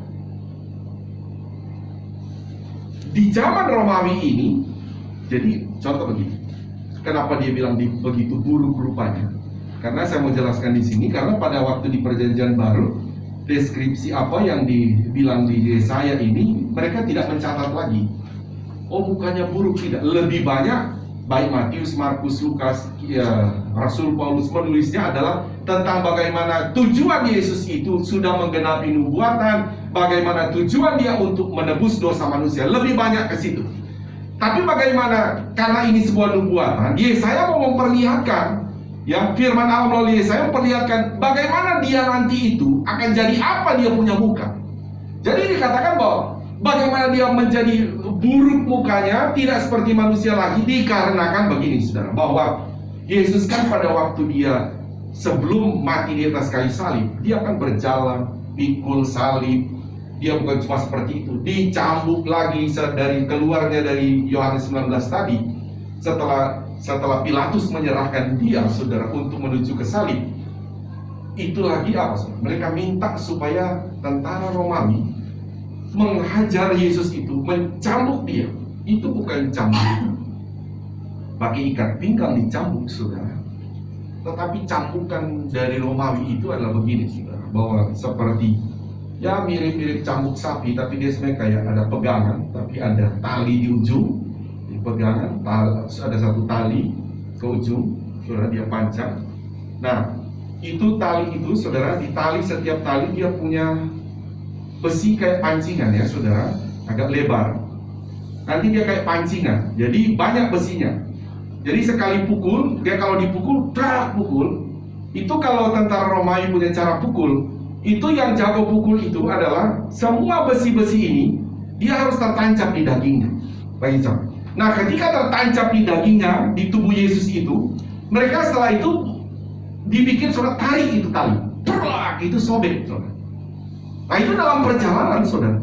di zaman Romawi ini. Jadi contoh begini, kenapa dia bilang begitu buruk rupanya? Karena saya mau jelaskan di sini, karena pada waktu di perjanjian baru, deskripsi apa yang dibilang di Yesaya ini, mereka tidak mencatat lagi. Oh mukanya buruk, tidak. Lebih banyak, baik Matius, Markus, Lukas, ya, Rasul Paulus menulisnya adalah tentang bagaimana tujuan Yesus itu sudah menggenapi nubuatan, bagaimana tujuan dia untuk menebus dosa manusia. Lebih banyak ke situ. Tapi bagaimana, karena ini sebuah nubuatan, Yesaya mau memperlihatkan, ya firman Allah melalui Yesaya memperlihatkan bagaimana dia nanti itu akan jadi apa dia punya muka. Jadi dikatakan bahwa bagaimana dia menjadi buruk mukanya, tidak seperti manusia lagi, dikarenakan begini saudara, bahwa Yesus kan pada waktu dia sebelum mati di atas kayu salib, dia akan berjalan, pikul salib. Dia bukan cuma seperti itu, dicambuk lagi dari keluarnya dari Yohanes 19 tadi. Setelah Pilatus menyerahkan dia saudara untuk menuju ke salib, itu lagi apa saudara? Mereka minta supaya tentara Romawi menghajar Yesus itu, mencambuk dia. Itu bukan cambuk pakai ikat pinggang dicambuk saudara, tetapi cambukan dari Romawi itu adalah begini saudara, bahwa seperti ya mirip-mirip cambuk sapi, tapi dia sebenarnya kayak ada pegangan, tapi ada tali di ujung. Di pegangan, ada satu tali ke ujung, saudara, dia pancang. Nah, itu tali itu, saudara, di tali setiap tali dia punya besi kayak pancingan ya, saudara, agak lebar. Nanti dia kayak pancingan, jadi banyak besinya. Jadi sekali pukul, dia kalau dipukul, pukul. Itu kalau tentara Romawi punya cara pukul. Itu yang jago pukul itu adalah semua besi-besi ini dia harus tertancap di dagingnya. Baik, nah ketika tertancap di dagingnya, di tubuh Yesus itu, mereka setelah itu dibikin saudara tarik itu tali, itu sobek saudara. Nah itu dalam perjalanan saudara.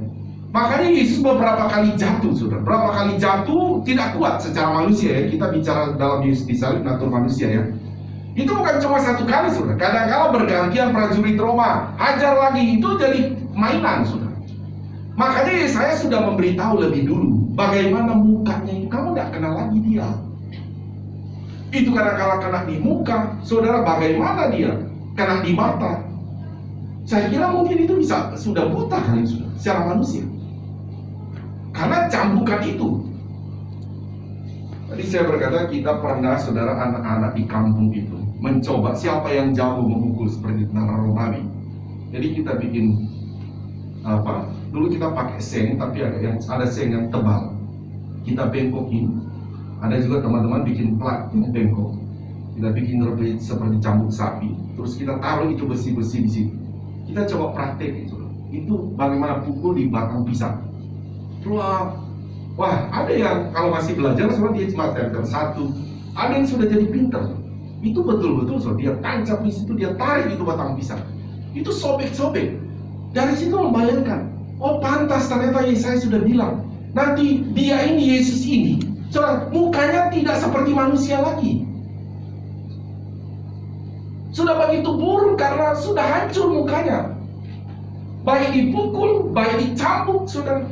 Makanya Yesus beberapa kali jatuh saudara. Berapa kali jatuh tidak kuat secara manusia ya. Kita bicara dalam Yesus disalib natur manusia ya. Itu bukan cuma satu kali saudara. Kadang-kala bergantian prajurit Roma hajar lagi, itu jadi mainan saudara. Makanya saya sudah memberitahu lebih dulu bagaimana mukanya itu. Kamu tidak kenal lagi dia. Itu kadang-kala kena di muka, saudara, bagaimana dia kena di mata. Saya kira mungkin itu bisa sudah buta kali sudah secara manusia. Karena cambukan itu. Tadi saya berkata kita pernah saudara anak-anak di kampung itu mencoba siapa yang jago memukul seperti tentara Romawi. Jadi kita bikin apa? Dulu kita pakai seng, tapi ada seng yang tebal. Kita bengkokin. Ada juga teman-teman bikin plat yang bengkok. Kita bikin seperti cambuk sapi. Terus kita taruh itu besi-besi di situ. Kita coba praktek itu bagaimana pukul di batang pisang. Wah, ada yang kalau masih belajar semua dia cuma tempel satu. Ada yang sudah jadi pintar. Itu betul-betul so dia tancap di situ, dia tarik itu batang pisang. Itu sobek-sobek. Dari situ membayangkan, oh pantas ternyata Yesaya sudah bilang, nanti dia ini Yesus ini, saudara, mukanya tidak seperti manusia lagi. Sudah begitu buruk karena sudah hancur mukanya. Baik dipukul, baik dicambuk, saudara.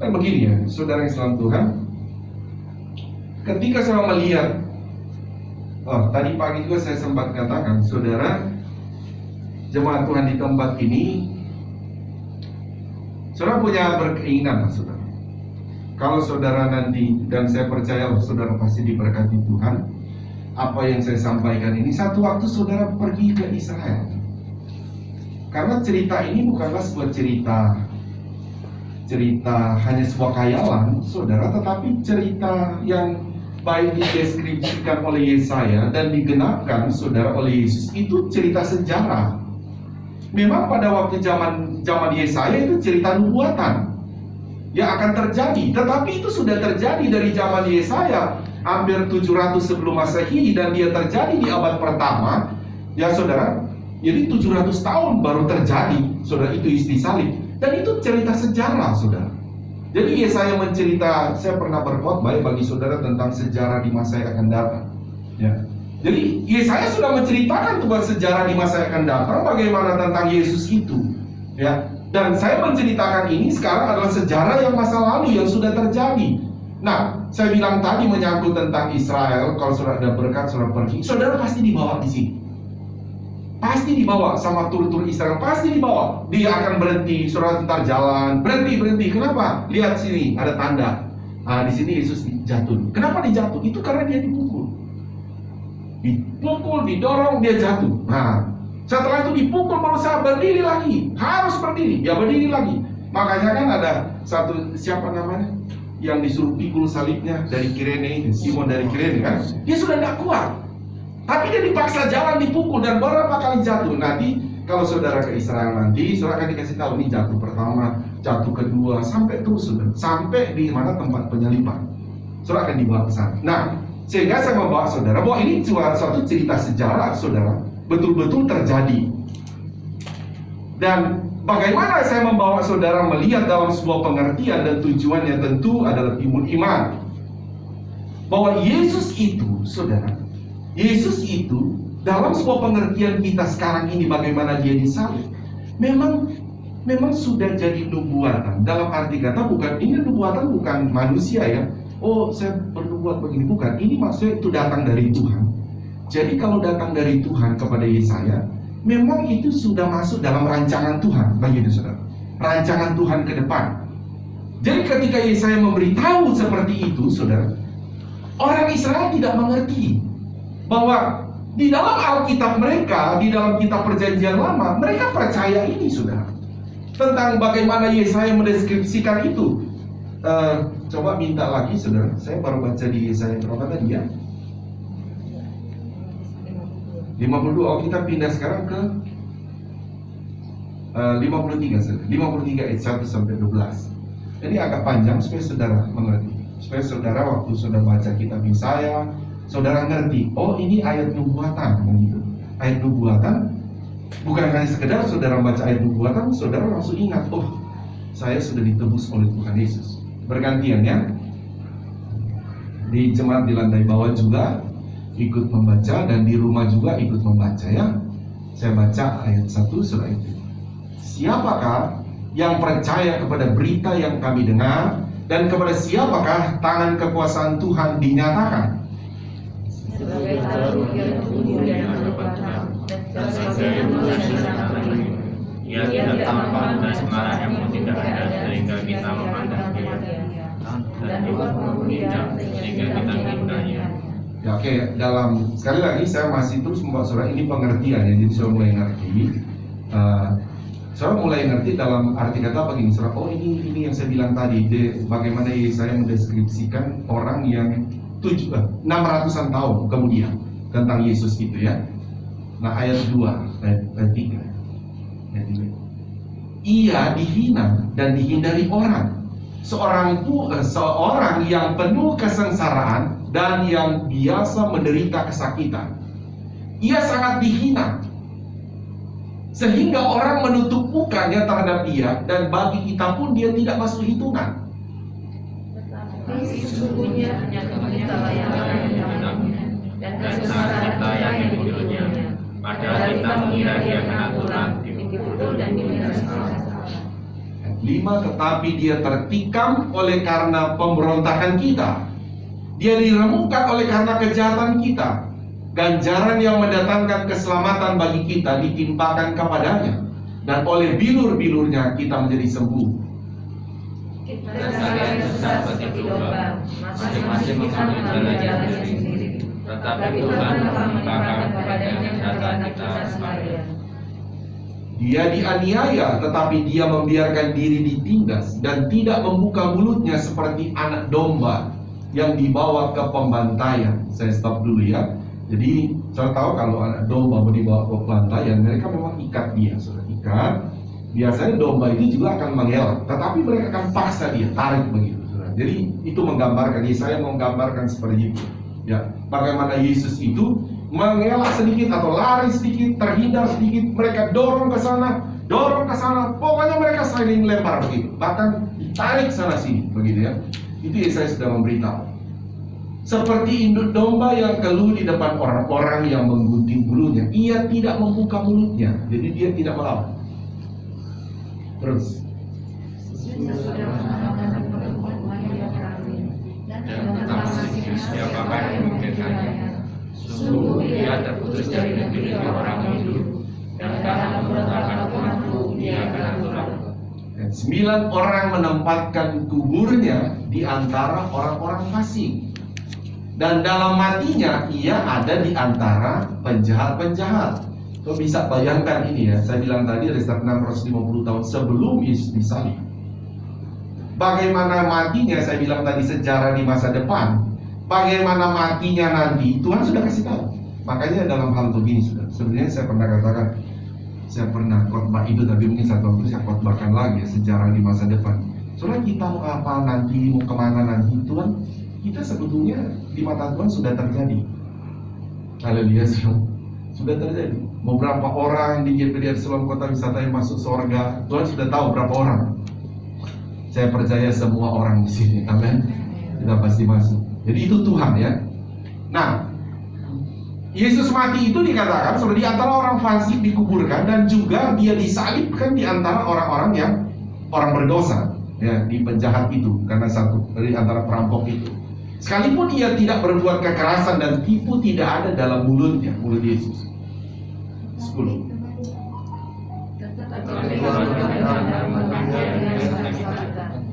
Dan begini ya, saudara yang salam Tuhan, ketika saya melihat, tadi pagi juga saya sempat katakan, saudara, jemaat Tuhan di tempat ini, saudara punya berkeinginan, saudara. Kalau saudara nanti, dan saya percaya saudara pasti diberkati Tuhan, apa yang saya sampaikan ini, satu waktu saudara pergi ke Israel. Karena cerita ini bukanlah sebuah cerita hanya sebuah khayalan, saudara, tetapi cerita yang baik dideskripsikan oleh Yesaya dan digenapkan, saudara, oleh Yesus. Itu cerita sejarah. Memang pada waktu zaman Yesaya itu cerita nubuatan yang akan terjadi, tetapi itu sudah terjadi dari zaman Yesaya hampir 700 sebelum Masehi, dan dia terjadi di abad pertama, ya saudara. Jadi 700 tahun baru terjadi, saudara, itu Yesus disalib. Dan itu cerita sejarah, saudara. Jadi Yesaya mencerita, saya pernah berkhotbah bagi saudara tentang sejarah di masa yang akan datang. Ya. Jadi Yesaya sudah menceritakan tentang sejarah di masa yang akan datang, bagaimana tentang Yesus itu. Ya. Dan saya menceritakan ini sekarang adalah sejarah yang masa lalu yang sudah terjadi. Nah, saya bilang tadi menyangkut tentang Israel, kalau saudara ada berkat, saudara pergi, saudara pasti dibawa di sini. Pasti dibawa sama tur-tur Israel, pasti dibawa. Dia akan berhenti, saudara ntar jalan, berhenti. Kenapa? Lihat sini, ada tanda. Di sini Yesus jatuh. Kenapa dia jatuh? Itu karena dia dipukul. Dipukul, didorong, dia jatuh. Nah, setelah itu dipukul berusaha berdiri lagi, harus berdiri, dia berdiri lagi. Makanya kan ada satu, siapa namanya, yang disuruh pikul salibnya dari Kirene, Simon dari Kirene kan? Dia sudah tidak kuat. Tapi dia dipaksa jalan, dipukul, dan beberapa kali jatuh. Nanti kalau saudara ke Israel nanti, saudara akan dikasih tahu ini jatuh pertama, jatuh kedua, sampai terus saudara, sampai di mana tempat penyaliban. Saudara akan dibawa ke sana. Nah, sehingga saya membawa saudara bahwa ini suatu cerita sejarah, saudara, betul-betul terjadi. Dan bagaimana saya membawa saudara melihat dalam sebuah pengertian dan tujuannya tentu adalah timbul iman. Bahwa Yesus itu, saudara, Yesus itu dalam sebuah pengertian kita sekarang ini bagaimana dia disalib, memang sudah jadi nubuatan. Dalam arti kata ini nubuatan bukan manusia ya. Oh, saya bernubuat begini, bukan. Ini maksudnya itu datang dari Tuhan. Jadi kalau datang dari Tuhan kepada Yesaya, memang itu sudah masuk dalam rancangan Tuhan bagi saudara. Rancangan Tuhan ke depan. Jadi ketika Yesaya memberitahu seperti itu, saudara, orang Israel tidak mengerti bahwa di dalam Alkitab mereka, di dalam kitab perjanjian lama, mereka percaya ini, saudara, tentang bagaimana Yesaya mendeskripsikan itu. Coba minta lagi, saudara. Saya baru baca di Yesaya berapa tadi ya? 52. Oh, kita pindah sekarang ke 53, saudara. 53 ayat 1 sampai 12. Ini agak panjang supaya saudara mengerti. Supaya saudara waktu saudara baca kitab Yesaya, saudara ngerti, oh ini ayat nubuatan, begitu. Ayat nubuatan Bukan hanya sekedar saudara baca ayat nubuatan, saudara langsung ingat, oh saya sudah ditebus oleh Tuhan Yesus. Bergantian ya. Di jemaat di lantai bawah juga ikut membaca, dan di rumah juga ikut membaca ya. Saya baca ayat 1 surah itu. Siapakah yang percaya kepada berita yang kami dengar, dan kepada siapakah tangan kekuasaan Tuhan dinyatakan? Sebagai talu yang tumbuh dan berbuah, dan sebagai bulan Ia tidak tampak dan semarahnya pun tidak ada sehingga kita memandang dia, dan juga memuliakan sehingga kita menyembahnya. Ya, oke, dalam sekali lagi saya masih terus membawa saudara ini pengertian ya, jadi saudara mulai ngerti. Saudara mulai ngerti dalam arti kata begini, saudara. Oh ini yang saya bilang tadi, bagaimana saya mendeskripsikan orang yang 600-an tahun kemudian tentang Yesus itu ya. Nah ayat 2, ayat 3. Ia dihina dan dihindari orang. Seorang yang penuh kesengsaraan dan yang biasa menderita kesakitan. Ia sangat dihina, sehingga orang menutup mukanya terhadap dia, dan bagi kita pun dia tidak masuk hitungan. Tapi sesungguhnya hanya kita yang dan saat kita yang membunuhnya, padahal kita mengira dia kena tulah, dipukul dan dibilas. 5, tetapi dia tertikam oleh karena pemberontakan kita, dia diremukkan oleh karena kejahatan kita. Ganjaran yang mendatangkan keselamatan bagi kita ditimpakan kepadanya, dan oleh bilur-bilurnya kita menjadi sembuh. Kita sekalian sesat seperti domba, masing-masing mengambil jalan sendiri. Tetapi Tuhan melimpahkan kepadanya kejahatan kita sekalian. Dia dianiaya, tetapi dia membiarkan diri ditindas dan tidak membuka mulutnya seperti anak domba yang dibawa ke pembantaian. Saya stop dulu ya. Jadi saya tahu kalau anak domba mau dibawa ke pembantaian, mereka memang ikat dia, sudah ikat. Biasanya domba itu juga akan mengelak, tetapi mereka akan paksa dia, tarik begitu. Saudara. Jadi itu menggambarkan, Yesaya menggambarkan seperti itu. Ya, bagaimana Yesus itu mengelak sedikit atau lari sedikit, terhindar sedikit, mereka dorong ke sana, pokoknya mereka saling lempar begitu, bahkan ditarik sana sini begitu ya. Itu Yesaya sudah memberitahu. Seperti induk domba yang keluh di depan orang-orang yang menggunting bulunya, ia tidak membuka mulutnya, jadi dia tidak melawan. Terus dan tentang siapakah yang memikirkannya. Sungguh dia terputus dari negeri orang hidup, dan karena pemberontakan umatku dia kena tulah. 9 orang menempatkan kuburnya di antara orang-orang fasik, dan dalam matinya ia ada di antara penjahat-penjahat. Kau bisa bayangkan ini ya, saya bilang tadi dari 650 tahun sebelum Yesus disalib. Bagaimana matinya, saya bilang tadi sejarah di masa depan. Bagaimana matinya nanti, Tuhan sudah kasih tahu. Makanya dalam hal begini sudah. Sebenarnya saya pernah katakan, saya pernah khotbah itu, tapi mungkin satu waktu saya khotbahkan lagi ya, sejarah di masa depan. Soalnya kita mau apa nanti, mau kemana nanti, Tuhan, kita sebetulnya di mata Tuhan sudah terjadi. Haleluya, sudah terjadi. Mau berapa orang di GPD Salom Kota Wisata yang masuk surga, Tuhan sudah tahu berapa orang. Saya percaya semua orang di sini, amin. Kita pasti masuk. Jadi itu Tuhan ya. Nah, Yesus mati itu dikatakan sudah di antara orang fasik dikuburkan, dan juga dia disalibkan di antara orang-orang yang orang berdosa, ya, di penjahat itu, karena satu dari antara perampok itu. Sekalipun ia tidak berbuat kekerasan dan tipu tidak ada dalam mulutnya, mulut Yesus. 10.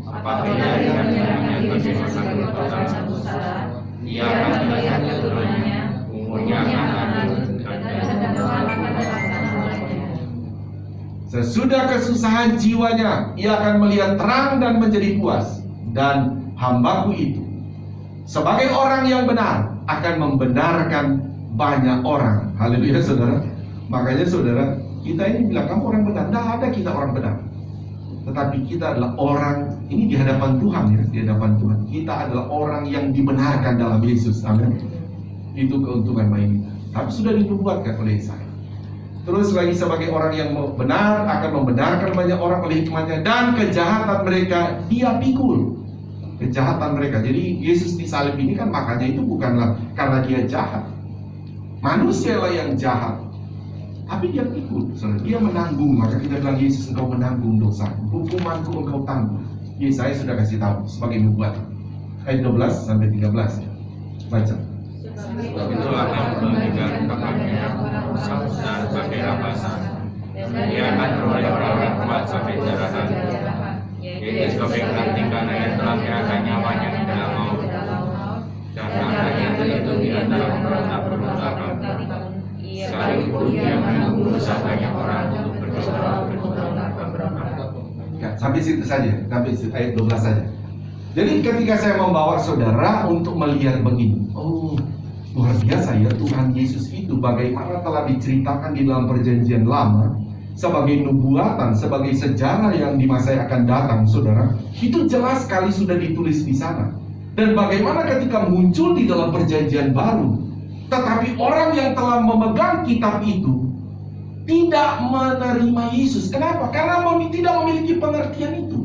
Apabila ia menyerahkan diri sebagai korban usaha, ia akan melihat keturunannya, umurnya akan lanjut, dan sesudah kesusahan jiwanya, ia akan melihat terang dan menjadi puas. Dan hambaku itu, sebagai orang yang benar, akan membenarkan banyak orang. Haleluya saudara. Makanya saudara, kita ini bilang kamu orang benar. Tidak ada kita orang benar, tetapi kita adalah orang, ini di hadapan Tuhan ya, di hadapan Tuhan. Kita adalah orang yang dibenarkan dalam Yesus. Amin. Itu keuntungan bagi kita. Tapi sudah dinubuatkan oleh Yesaya. Terus lagi sebagai orang yang benar akan membenarkan banyak orang oleh hikmatnya, dan kejahatan mereka dia pikul. Kejahatan mereka. Jadi Yesus disalib ini kan makanya itu bukanlah karena dia jahat. Manusialah yang jahat. Tapi dia pikul. Dia menanggung. Maka kita bilang, Yesus, engkau menanggung dosa. Hukumanku engkau tanggung. Yesaya sudah kasih tahu sebagai nubuat. Ayat 12 sampai 13 ya. Baca. Sebab itulah yang meninggalkan kapannya dan sebagai rampasan. Dia akan oleh orang kuat sampai jarahan. Yaitu sebagai kerantingan yang telah menyerahkan nyawanya di dalam maut. Dan anaknya itu di antara pemberontak-pemberontakan. Sekalipun dia menanggung dosa banyak orang untuk berdosa. Sampai situ saja, sampai ayat 12 saja. Jadi ketika saya membawa saudara untuk melihat begini, oh luar biasa ya, Tuhan Yesus itu bagaimana telah diceritakan di dalam perjanjian lama sebagai nubuatan, sebagai sejarah yang di masa yang akan datang, saudara, itu jelas sekali sudah ditulis di sana. Dan bagaimana ketika muncul di dalam perjanjian baru, tetapi orang yang telah memegang kitab itu tidak menerima Yesus. Kenapa? Karena tidak memiliki pengertian itu.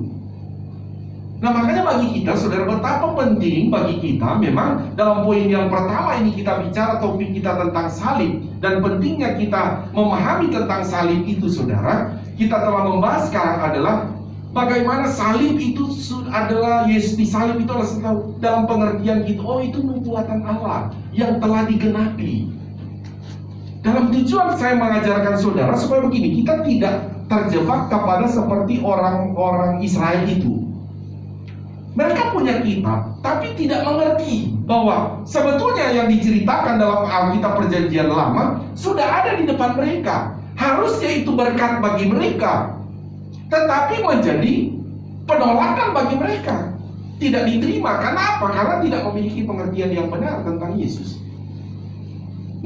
Nah makanya bagi kita, saudara, betapa penting bagi kita memang dalam poin yang pertama ini kita bicara topik kita tentang salib. Dan pentingnya kita memahami tentang salib itu, saudara. Kita telah membahas sekarang adalah bagaimana salib itu adalah, Yesus disalib itu adalah dalam pengertian kita, oh itu nubuatan Allah yang telah digenapi. Dalam tujuan saya mengajarkan saudara supaya begini, kita tidak terjebak kepada seperti orang-orang Israel itu. Mereka punya kitab, tapi tidak mengerti bahwa sebetulnya yang diceritakan dalam Alkitab Perjanjian Lama sudah ada di depan mereka. Harusnya itu berkat bagi mereka, tetapi menjadi penolakan bagi mereka. Tidak diterima. Karena apa? Karena tidak memiliki pengertian yang benar tentang Yesus.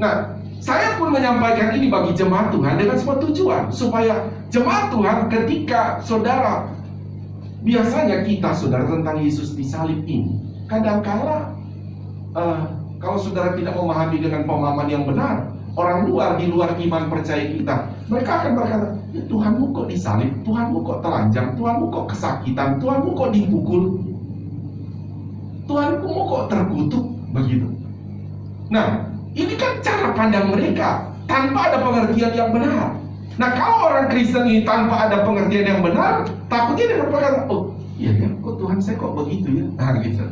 Nah, saya pun menyampaikan ini bagi jemaat Tuhan dengan sebuah tujuan, supaya jemaat Tuhan ketika saudara, biasanya kita, saudara, tentang Yesus disalib ini, kadangkala kalau saudara tidak memahami dengan pemahaman yang benar, orang luar, di luar iman percaya kita, mereka akan berkata, ya, Tuhanmu kok disalib, Tuhanmu kok telanjang, Tuhanmu kok kesakitan, Tuhanmu kok dipukul, Tuhanmu kok terkutuk, begitu. Nah, ini kan cara pandang mereka tanpa ada pengertian yang benar. Nah, kalau orang Kristen ini tanpa ada pengertian yang benar, takutnya dia berkata, oh iya ya, kok Tuhan saya kok begitu ya? Nah, gitu.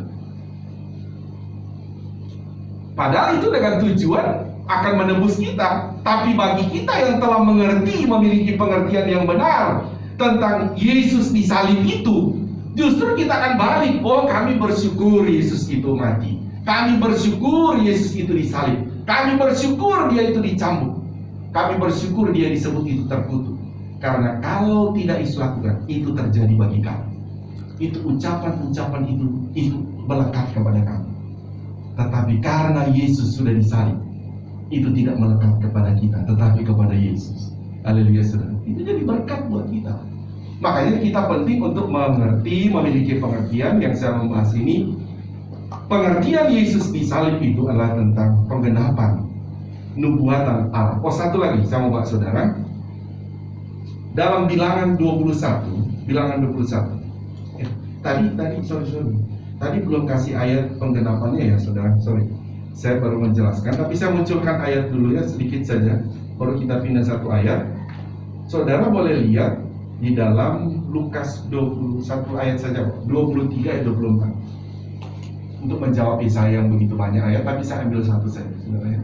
Padahal itu dengan tujuan akan menebus kita. Tapi bagi kita yang telah mengerti, memiliki pengertian yang benar tentang Yesus disalib itu, justru kita akan balik. Oh, kami bersyukur Yesus itu mati. Kami bersyukur Yesus itu disalib. Kami bersyukur dia itu dicambuk. Kami bersyukur dia disebut itu terkutuk. Karena kalau tidak Yesus lakukan, itu terjadi bagi kami. Itu ucapan-ucapan itu melekat kepada kami. Tetapi karena Yesus sudah disalib, itu tidak melekat kepada kita, tetapi kepada Yesus. Haleluya, saudara. Itu jadi berkat buat kita. Makanya kita penting untuk mengerti, memiliki pengertian yang saya membahas ini. Pengertian Yesus disalib itu adalah tentang penggenapan nubuatan Allah. Oh, satu lagi saya mau bahas, saudara. Dalam Bilangan 21, Bilangan 21. Sorry. Tadi belum kasih ayat penggenapannya ya, saudara. Sorry. Saya baru menjelaskan, tapi saya munculkan ayat dulu ya, sedikit saja. Baru kita pindah satu ayat. Saudara boleh lihat di dalam Lukas 21 ayat saja, 23 ayat 24. Untuk menjawab Yesaya yang begitu banyak ayat, tapi saya ambil satu saja, saudara.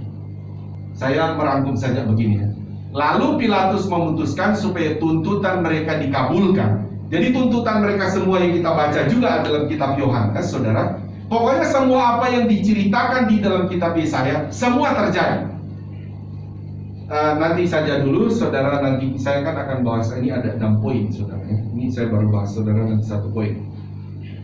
Saya merangkum saja begini ya. Lalu Pilatus memutuskan supaya tuntutan mereka dikabulkan. Jadi tuntutan mereka semua yang kita baca juga dalam kitab Yohanes, saudara. Pokoknya semua apa yang diceritakan di dalam kitab Yesaya, semua terjadi. Nanti saja dulu, saudara, nanti saya kan akan bahas ini ada 6 poin, saudara. Ini saya baru bahas, saudara, nanti 1 poin.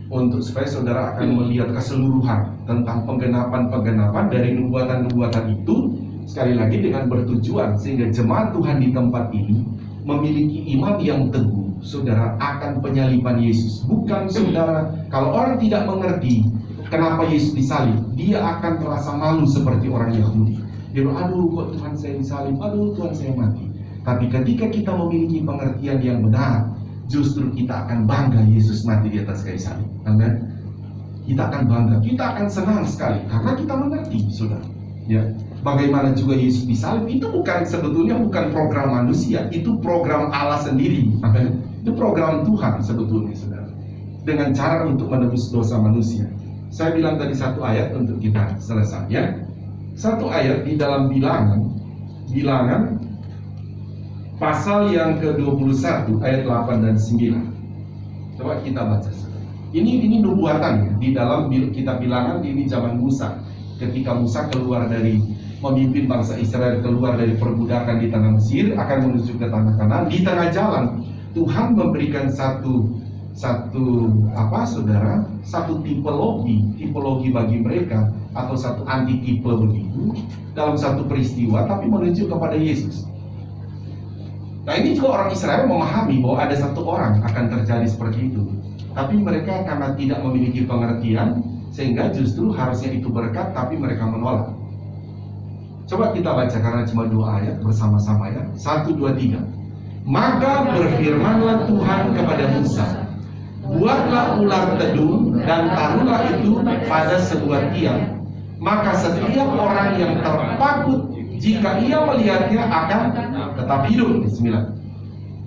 Untuk supaya saudara akan melihat keseluruhan tentang penggenapan dari nubuatan-nubuatan itu, sekali lagi dengan bertujuan sehingga jemaat Tuhan di tempat ini memiliki iman yang teguh, saudara, akan penyaliban Yesus. Bukan, saudara, kalau orang tidak mengerti kenapa Yesus disalib, dia akan merasa malu seperti orang Yahudi. Dia bilang, aduh kok Tuhan saya disalib, aduh Tuhan saya mati. Tapi ketika kita memiliki pengertian yang benar, justru kita akan bangga Yesus mati di atas kayu salib. Amin. Kita akan bangga, kita akan senang sekali karena kita mengerti, saudara. Ya, bagaimana juga Yesus disalib itu sebetulnya bukan program manusia, itu program Allah sendiri. Amin. Itu program Tuhan sebetulnya, saudara. Dengan cara untuk menebus dosa manusia. Saya bilang tadi satu ayat untuk kita selesai, ya. Satu ayat di dalam Bilangan pasal yang ke-21 ayat 8 dan 9. Coba kita baca. Ini nubuatan ya, di dalam kitab Bilangan ini zaman Musa. Ketika Musa keluar dari memimpin bangsa Israel keluar dari perbudakan di tanah Mesir akan menuju ke tanah Kanaan, di tengah jalan Tuhan memberikan satu tipologi bagi mereka atau satu antitipe begitu dalam satu peristiwa, tapi menuju kepada Yesus. Nah, ini juga orang Israel memahami bahwa ada satu orang akan terjadi seperti itu, tapi mereka karena tidak memiliki pengertian sehingga justru harusnya itu berkat, tapi mereka menolak. Coba kita baca karena cuma 2 ayat bersama-sama ya. 1, 2, 3. Maka berfirmanlah Tuhan kepada Musa, buatlah ular tedung dan taruhlah itu pada sebuah tiang. Maka setiap orang yang terpakut jika ia melihatnya akan tetap hidup. 9.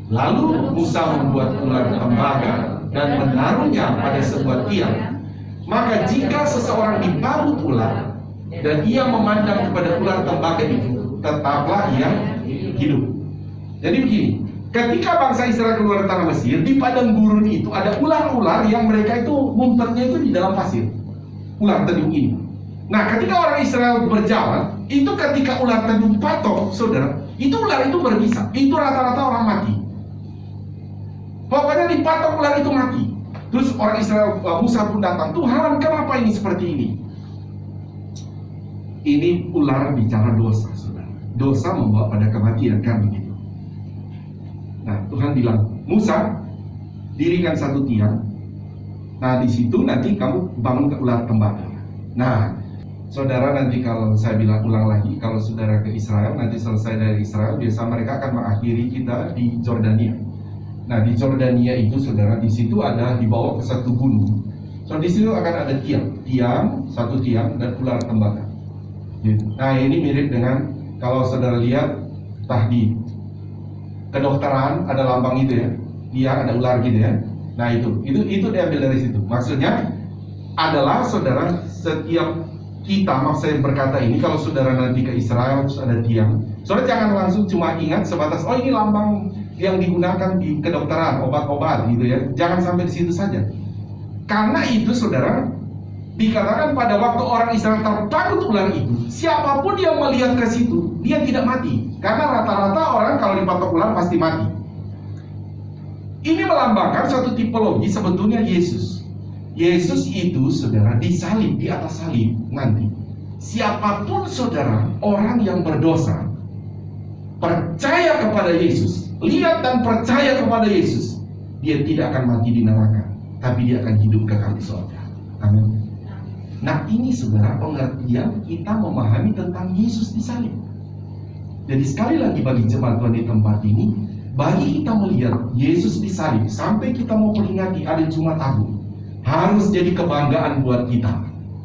Lalu Musa membuat ular tembaga dan menaruhnya pada sebuah tiang. Maka jika seseorang diparut ular dan ia memandang kepada ular tembaga itu, tetaplah ia hidup. Jadi begini, ketika bangsa Israel keluar dari tanah Mesir, di padang gurun itu ada ular-ular yang mereka itu ngumpetnya itu di dalam pasir. Ular tedung ini. Nah, ketika orang Israel berjalan, itu ketika ular tedung patok, saudara, itu ular itu berbisa. Itu rata-rata orang mati. Pokoknya dipatok ular itu mati. Terus orang Israel, Musa pun datang, Tuhan, kenapa ini seperti ini? Ini ular bicara dosa, saudara. Dosa membawa pada kematian, kan begitu. Nah, Tuhan bilang, Musa, dirikan satu tiang. Nah, di situ nanti kamu bangun ke ular tembaga. Nah, saudara, nanti kalau saya ulang lagi, kalau saudara ke Israel, nanti selesai dari Israel, biasa mereka akan mengakhiri kita di Jordania. Nah, di Jordania itu, saudara, di situ ada dibawa ke satu gunung. So, di situ akan ada satu tiang dan ular tembaga. Nah, ini mirip dengan kalau saudara lihat di kedokteran ada lambang itu ya, dia ada ular gitu ya. Nah, itu diambil dari situ. Maksudnya adalah saudara, setiap kita, maksud saya berkata ini, kalau saudara nanti ke Israel terus ada tiang, saudara jangan langsung cuma ingat sebatas oh ini lambang yang digunakan di kedokteran, obat-obat gitu ya. Jangan sampai di situ saja. Karena itu saudara, dikatakan pada waktu orang Israel terpakut ular itu, siapapun yang melihat ke situ, dia tidak mati. Karena rata-rata orang kalau dipatok ular pasti mati. Ini melambangkan suatu tipologi sebetulnya Yesus. Yesus itu saudara disalib, di atas salib nanti. Siapapun saudara, orang yang berdosa, percaya kepada Yesus, lihat dan percaya kepada Yesus, dia tidak akan mati di neraka, tapi dia akan hidup kekal di surga. Amin. Nah, ini saudara pengertian kita memahami tentang Yesus disalib. Jadi sekali lagi bagi jemaat Tuhan di tempat ini, bagi kita melihat Yesus disalib sampai kita mau peringati ada Jumat Agung, harus jadi kebanggaan buat kita.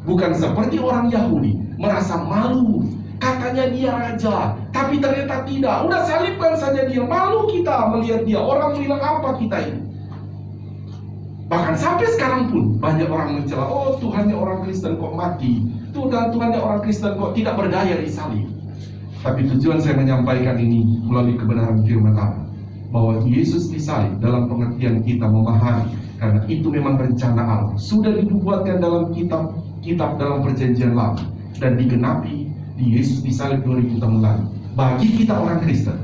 Bukan seperti orang Yahudi merasa malu, katanya dia raja, tapi ternyata tidak. Udah salibkan saja dia, malu kita melihat dia. Orang bilang apa kita ini? Bahkan sampai sekarang pun banyak orang mencela, oh Tuhannya orang Kristen kok mati, Tuhannya orang Kristen kok tidak berdaya disalib. Tapi tujuan saya menyampaikan ini melalui kebenaran firman Allah, bahwa Yesus disalib dalam pengertian kita memahami, karena itu memang rencana Allah, sudah dibuatkan dalam kitab dalam perjanjian lama, dan digenapi di Yesus disalib 2000 tahun lalu. Bagi kita orang Kristen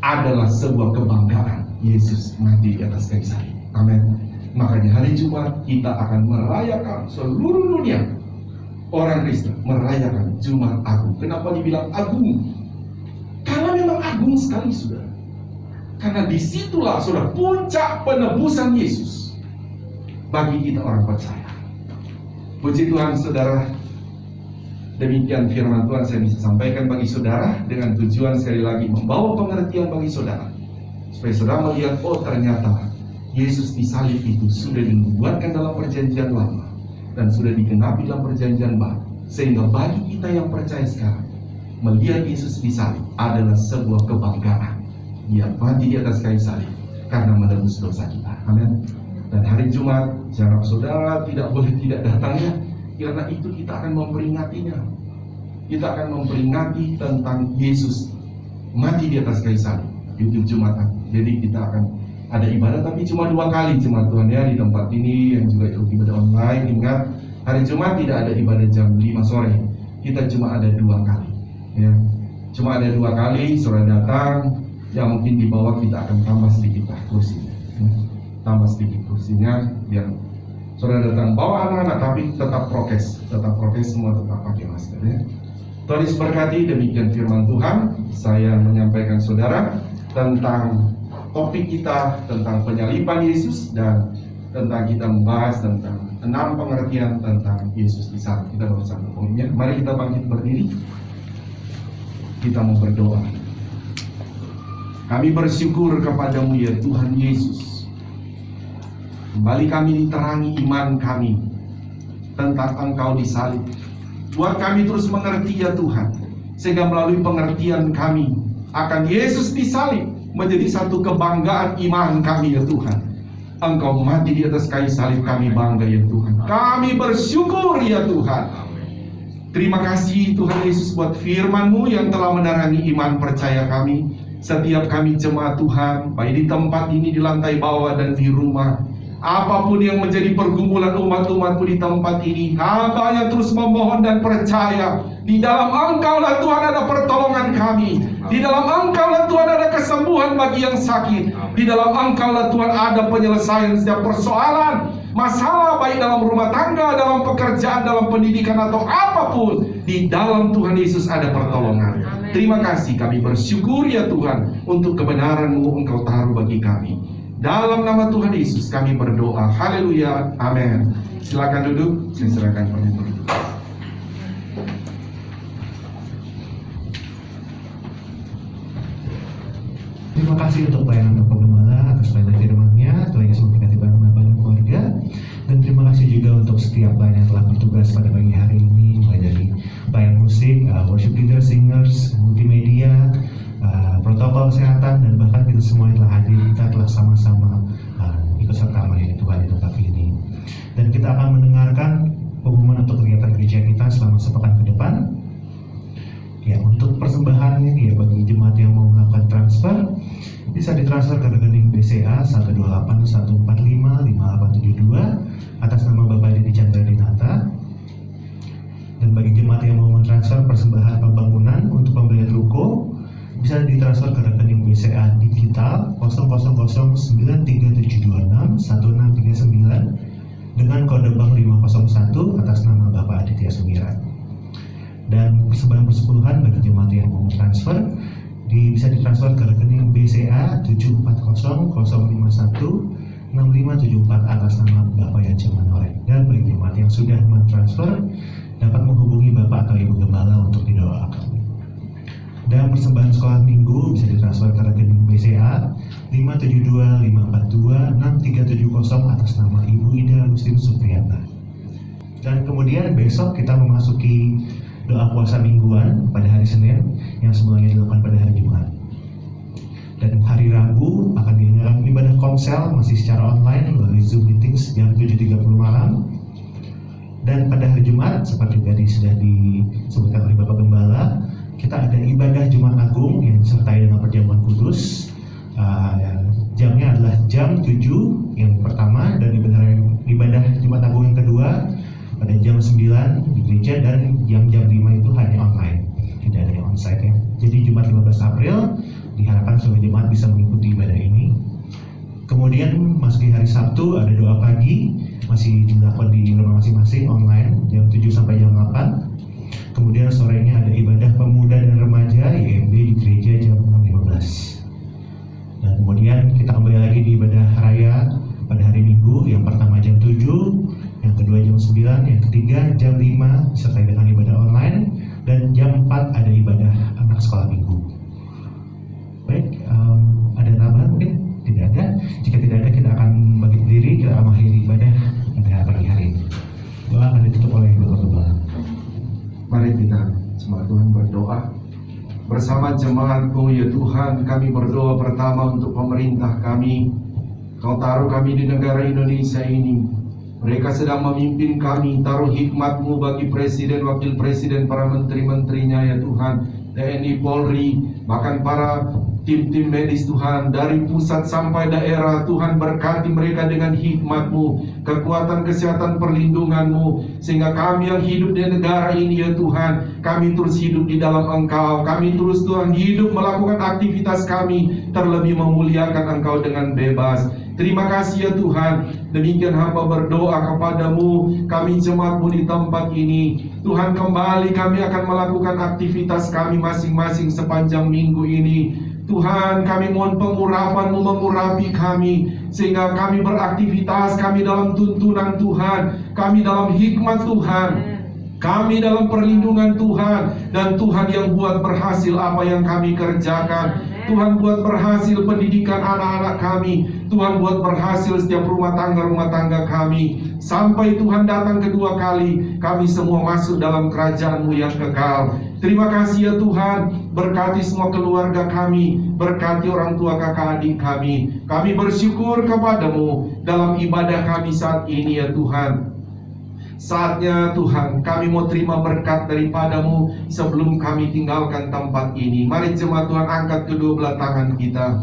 adalah sebuah kebanggaan Yesus mati di atas kayu salib. Amin. Makanya hari Jumat kita akan merayakan seluruh dunia, orang Kristen merayakan Jumat Agung. Kenapa dibilang agung? Karena memang agung sekali, saudara. Karena disitulah saudara puncak penebusan Yesus bagi kita orang percaya. Puji Tuhan, saudara. Demikian firman Tuhan saya bisa sampaikan bagi saudara dengan tujuan sekali lagi membawa pengertian bagi saudara, supaya saudara melihat, oh ternyata Yesus disalib itu sudah dibuatkan dalam perjanjian lama dan sudah digenapi dalam perjanjian baru. Sehingga bagi kita yang percaya sekarang, melihat Yesus disalib adalah sebuah kebanggaan. Dia mati di atas kayu salib karena menebus dosa kita. Amin. Dan hari Jumat, jangan saudara tidak boleh tidak datangnya, karena itu kita akan memperingatinya. Kita akan memperingati tentang Yesus mati di atas kayu salib. Itu Jumatan. Jadi kita akan ada ibadah, tapi cuma 2 kali Jumat Tuhan ya, di tempat ini yang juga ikut ibadah online. Ingat, hari Jumat tidak ada ibadah jam 5 sore. Kita cuma ada 2 kali ya. Cuma ada 2 kali, saudara datang, ya mungkin di bawah kita akan tambah sedikit kursinya ya. Tambah sedikit kursinya biar saudara datang bawa anak-anak, tapi tetap prokes, semua tetap pakai masker ya. Tuhan Yesus berkati. Demikian firman Tuhan. Saya menyampaikan saudara tentang topik kita tentang penyaliban Yesus, dan tentang kita membahas tentang 6 pengertian tentang Yesus disalib. Kita baru satu poinnya. Mari kita bangkit berdiri. Kita mau berdoa. Kami bersyukur kepadamu ya Tuhan Yesus. Kembali kami diterangi iman kami tentang Engkau disalib. Buat kami terus mengerti ya Tuhan, sehingga melalui pengertian kami akan Yesus disalib menjadi satu kebanggaan iman kami ya Tuhan. Engkau mati di atas kayu salib, kami bangga ya Tuhan. Kami bersyukur ya Tuhan. Terima kasih Tuhan Yesus buat firman-Mu yang telah menerangi iman percaya kami. Setiap kami jemaat Tuhan, baik di tempat ini, di lantai bawah dan di rumah, apapun yang menjadi pergumulan umat-umat-Mu di tempat ini, hamba-Nya terus memohon dan percaya di dalam Engkau-lah Tuhan ada pertolongan kami. Di dalam Engkau-lah Tuhan ada kesembuhan bagi yang sakit. Di dalam Engkau-lah Tuhan ada penyelesaian setiap persoalan, masalah baik dalam rumah tangga, dalam pekerjaan, dalam pendidikan atau apapun. Di dalam Tuhan Yesus ada pertolongan. Terima kasih, kami bersyukur ya Tuhan untuk kebenaran-Mu Engkau taruh bagi kami. Dalam nama Tuhan Yesus kami berdoa. Haleluya. Amin. Silakan duduk. Saya silakan pemimpin. Terima kasih untuk pelayanan Bapak Gembala atas pelayanan firman-Nya. Tuhan Yesus memberkati Bapak dan keluarga. Dan terima kasih juga untuk setiap pelayan yang telah bertugas pada pagi hari ini, mulai dari pelayan musik, worship leader, singers, multimedia, protokol kesehatan, dan bahkan kita semua yang telah hadir. Kita telah sama-sama ikut serta melayani Tuhan di tempat ini. Dan kita akan mendengarkan pengumuman untuk kegiatan gereja kita selama sepekan ke depan. Ya, untuk persembahan ya bagi jemaat yang mau melakukan transfer, bisa ditransfer ke rekening BCA 12814555872 atas nama Bapak Didi Chandra Dinata. Dan bagi jemaat yang mau mentransfer persembahan pembangunan untuk pembelian ruko, bisa ditransfer ke rekening BCA digital 000937261639 dengan kode bank 501 atas nama Bapak Aditya Sumirat. Dan persembahan persepuluhan bagi jemaat yang mau transfer bisa ditransfer ke rekening BCA 740516574 atas nama Bapak Yance Manorek. Dan bagi jemaat yang sudah mentransfer dapat menghubungi Bapak atau Ibu Gembala untuk didoakan. Dan persembahan sekolah minggu bisa ditransfer ke rekening BCA 572542637 atas nama Ibu Ida Agustin Supriyata. Dan kemudian besok kita memasuki doa puasa mingguan pada hari Senin yang sebelumnya dilakukan pada hari Jumat. Dan hari Rabu akan diadakan ibadah komsel masih secara online melalui Zoom meetings jam 7.30 malam. Dan pada hari Jumat seperti tadi sudah disebutkan oleh Bapak Gembala, kita ada ibadah Jumat Agung yang disertai dengan perjamuan kudus. Jamnya adalah jam 7 yang pertama, dan ibadah Jumat Agung yang kedua pada jam 9 di gereja, dan jam 5 itu hanya online, tidak ada yang onsite ya. Jadi Jumat 15 April diharapkan seluruh jemaat bisa mengikuti ibadah ini. Kemudian masuki hari Sabtu ada doa pagi, masih dilakukan di rumah masing-masing online jam 7 sampai jam 8. Kemudian sorenya ada ibadah pemuda dan remaja IMB di gereja jam 6.15. Dan kemudian kita kembali lagi di ibadah raya pada hari Minggu, yang pertama jam 7, yang kedua jam 9, yang ketiga jam 5 disertai dengan ibadah online, dan jam 4 ada ibadah anak sekolah minggu. Baik, ada tambahan mungkin? Tidak ada. Jika tidak ada, kita akan bagi diri, kita akan mengakhiri ibadah pada pagi hari ini. Doa akan ditutup oleh doa. Mari kita semua Tuhan berdoa. Bersama jemaat-Mu ya Tuhan, kami berdoa pertama untuk pemerintah kami. Kau taruh kami di negara Indonesia ini. Mereka sedang memimpin kami. Taruh hikmat-Mu bagi presiden, wakil presiden, para menteri-menterinya ya Tuhan, TNI, Polri, bahkan para tim-tim medis Tuhan, dari pusat sampai daerah. Tuhan berkati mereka dengan hikmat-Mu, kekuatan kesehatan perlindungan-Mu, sehingga kami yang hidup di negara ini ya Tuhan, kami terus hidup di dalam Engkau. Kami terus Tuhan hidup melakukan aktivitas kami, terlebih memuliakan Engkau dengan bebas. Terima kasih ya Tuhan. Demikian hamba berdoa kepadamu, kami jemaat-Mu di tempat ini. Tuhan, kembali kami akan melakukan aktivitas kami masing-masing sepanjang minggu ini. Tuhan, kami mohon pengurapan-Mu mengurapi kami, sehingga kami beraktivitas, kami dalam tuntunan Tuhan, kami dalam hikmat Tuhan, kami dalam perlindungan Tuhan, dan Tuhan yang buat berhasil apa yang kami kerjakan. Tuhan buat berhasil pendidikan anak-anak kami. Tuhan buat berhasil setiap rumah tangga kami. Sampai Tuhan datang kedua kali, kami semua masuk dalam kerajaan-Mu yang kekal. Terima kasih ya Tuhan. Berkati semua keluarga kami, berkati orang tua kakak adik kami. Kami bersyukur kepadamu dalam ibadah kami saat ini ya Tuhan. Saatnya Tuhan, kami mau terima berkat daripada-Mu sebelum kami tinggalkan tempat ini. Mari jemaat Tuhan, angkat kedua belah tangan kita.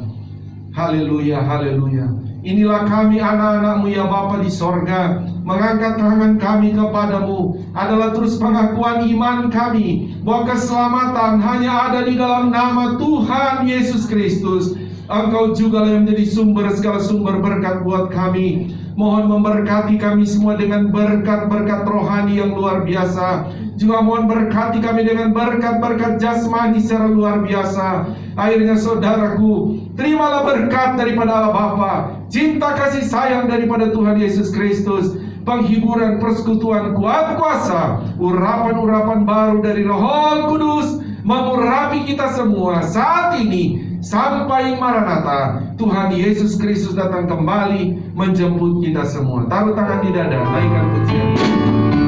Haleluya, haleluya. Inilah kami anak-anak-Mu ya Bapa di sorga. Mengangkat tangan kami kepadamu adalah terus pengakuan iman kami bahwa keselamatan hanya ada di dalam nama Tuhan Yesus Kristus. Engkau juga yang menjadi sumber segala sumber berkat buat kami. Mohon memberkati kami semua dengan berkat-berkat rohani yang luar biasa. Juga mohon berkati kami dengan berkat-berkat jasmani secara luar biasa. Akhirnya saudaraku, terimalah berkat daripada Allah Bapa, cinta kasih sayang daripada Tuhan Yesus Kristus, penghiburan, persekutuan, kuat kuasa, urapan-urapan baru dari Roh Kudus mengurapi kita semua saat ini sampai Maranatha. Tuhan Yesus Kristus datang kembali menjemput kita semua. Taruh tangan di dada, naikkan pujian.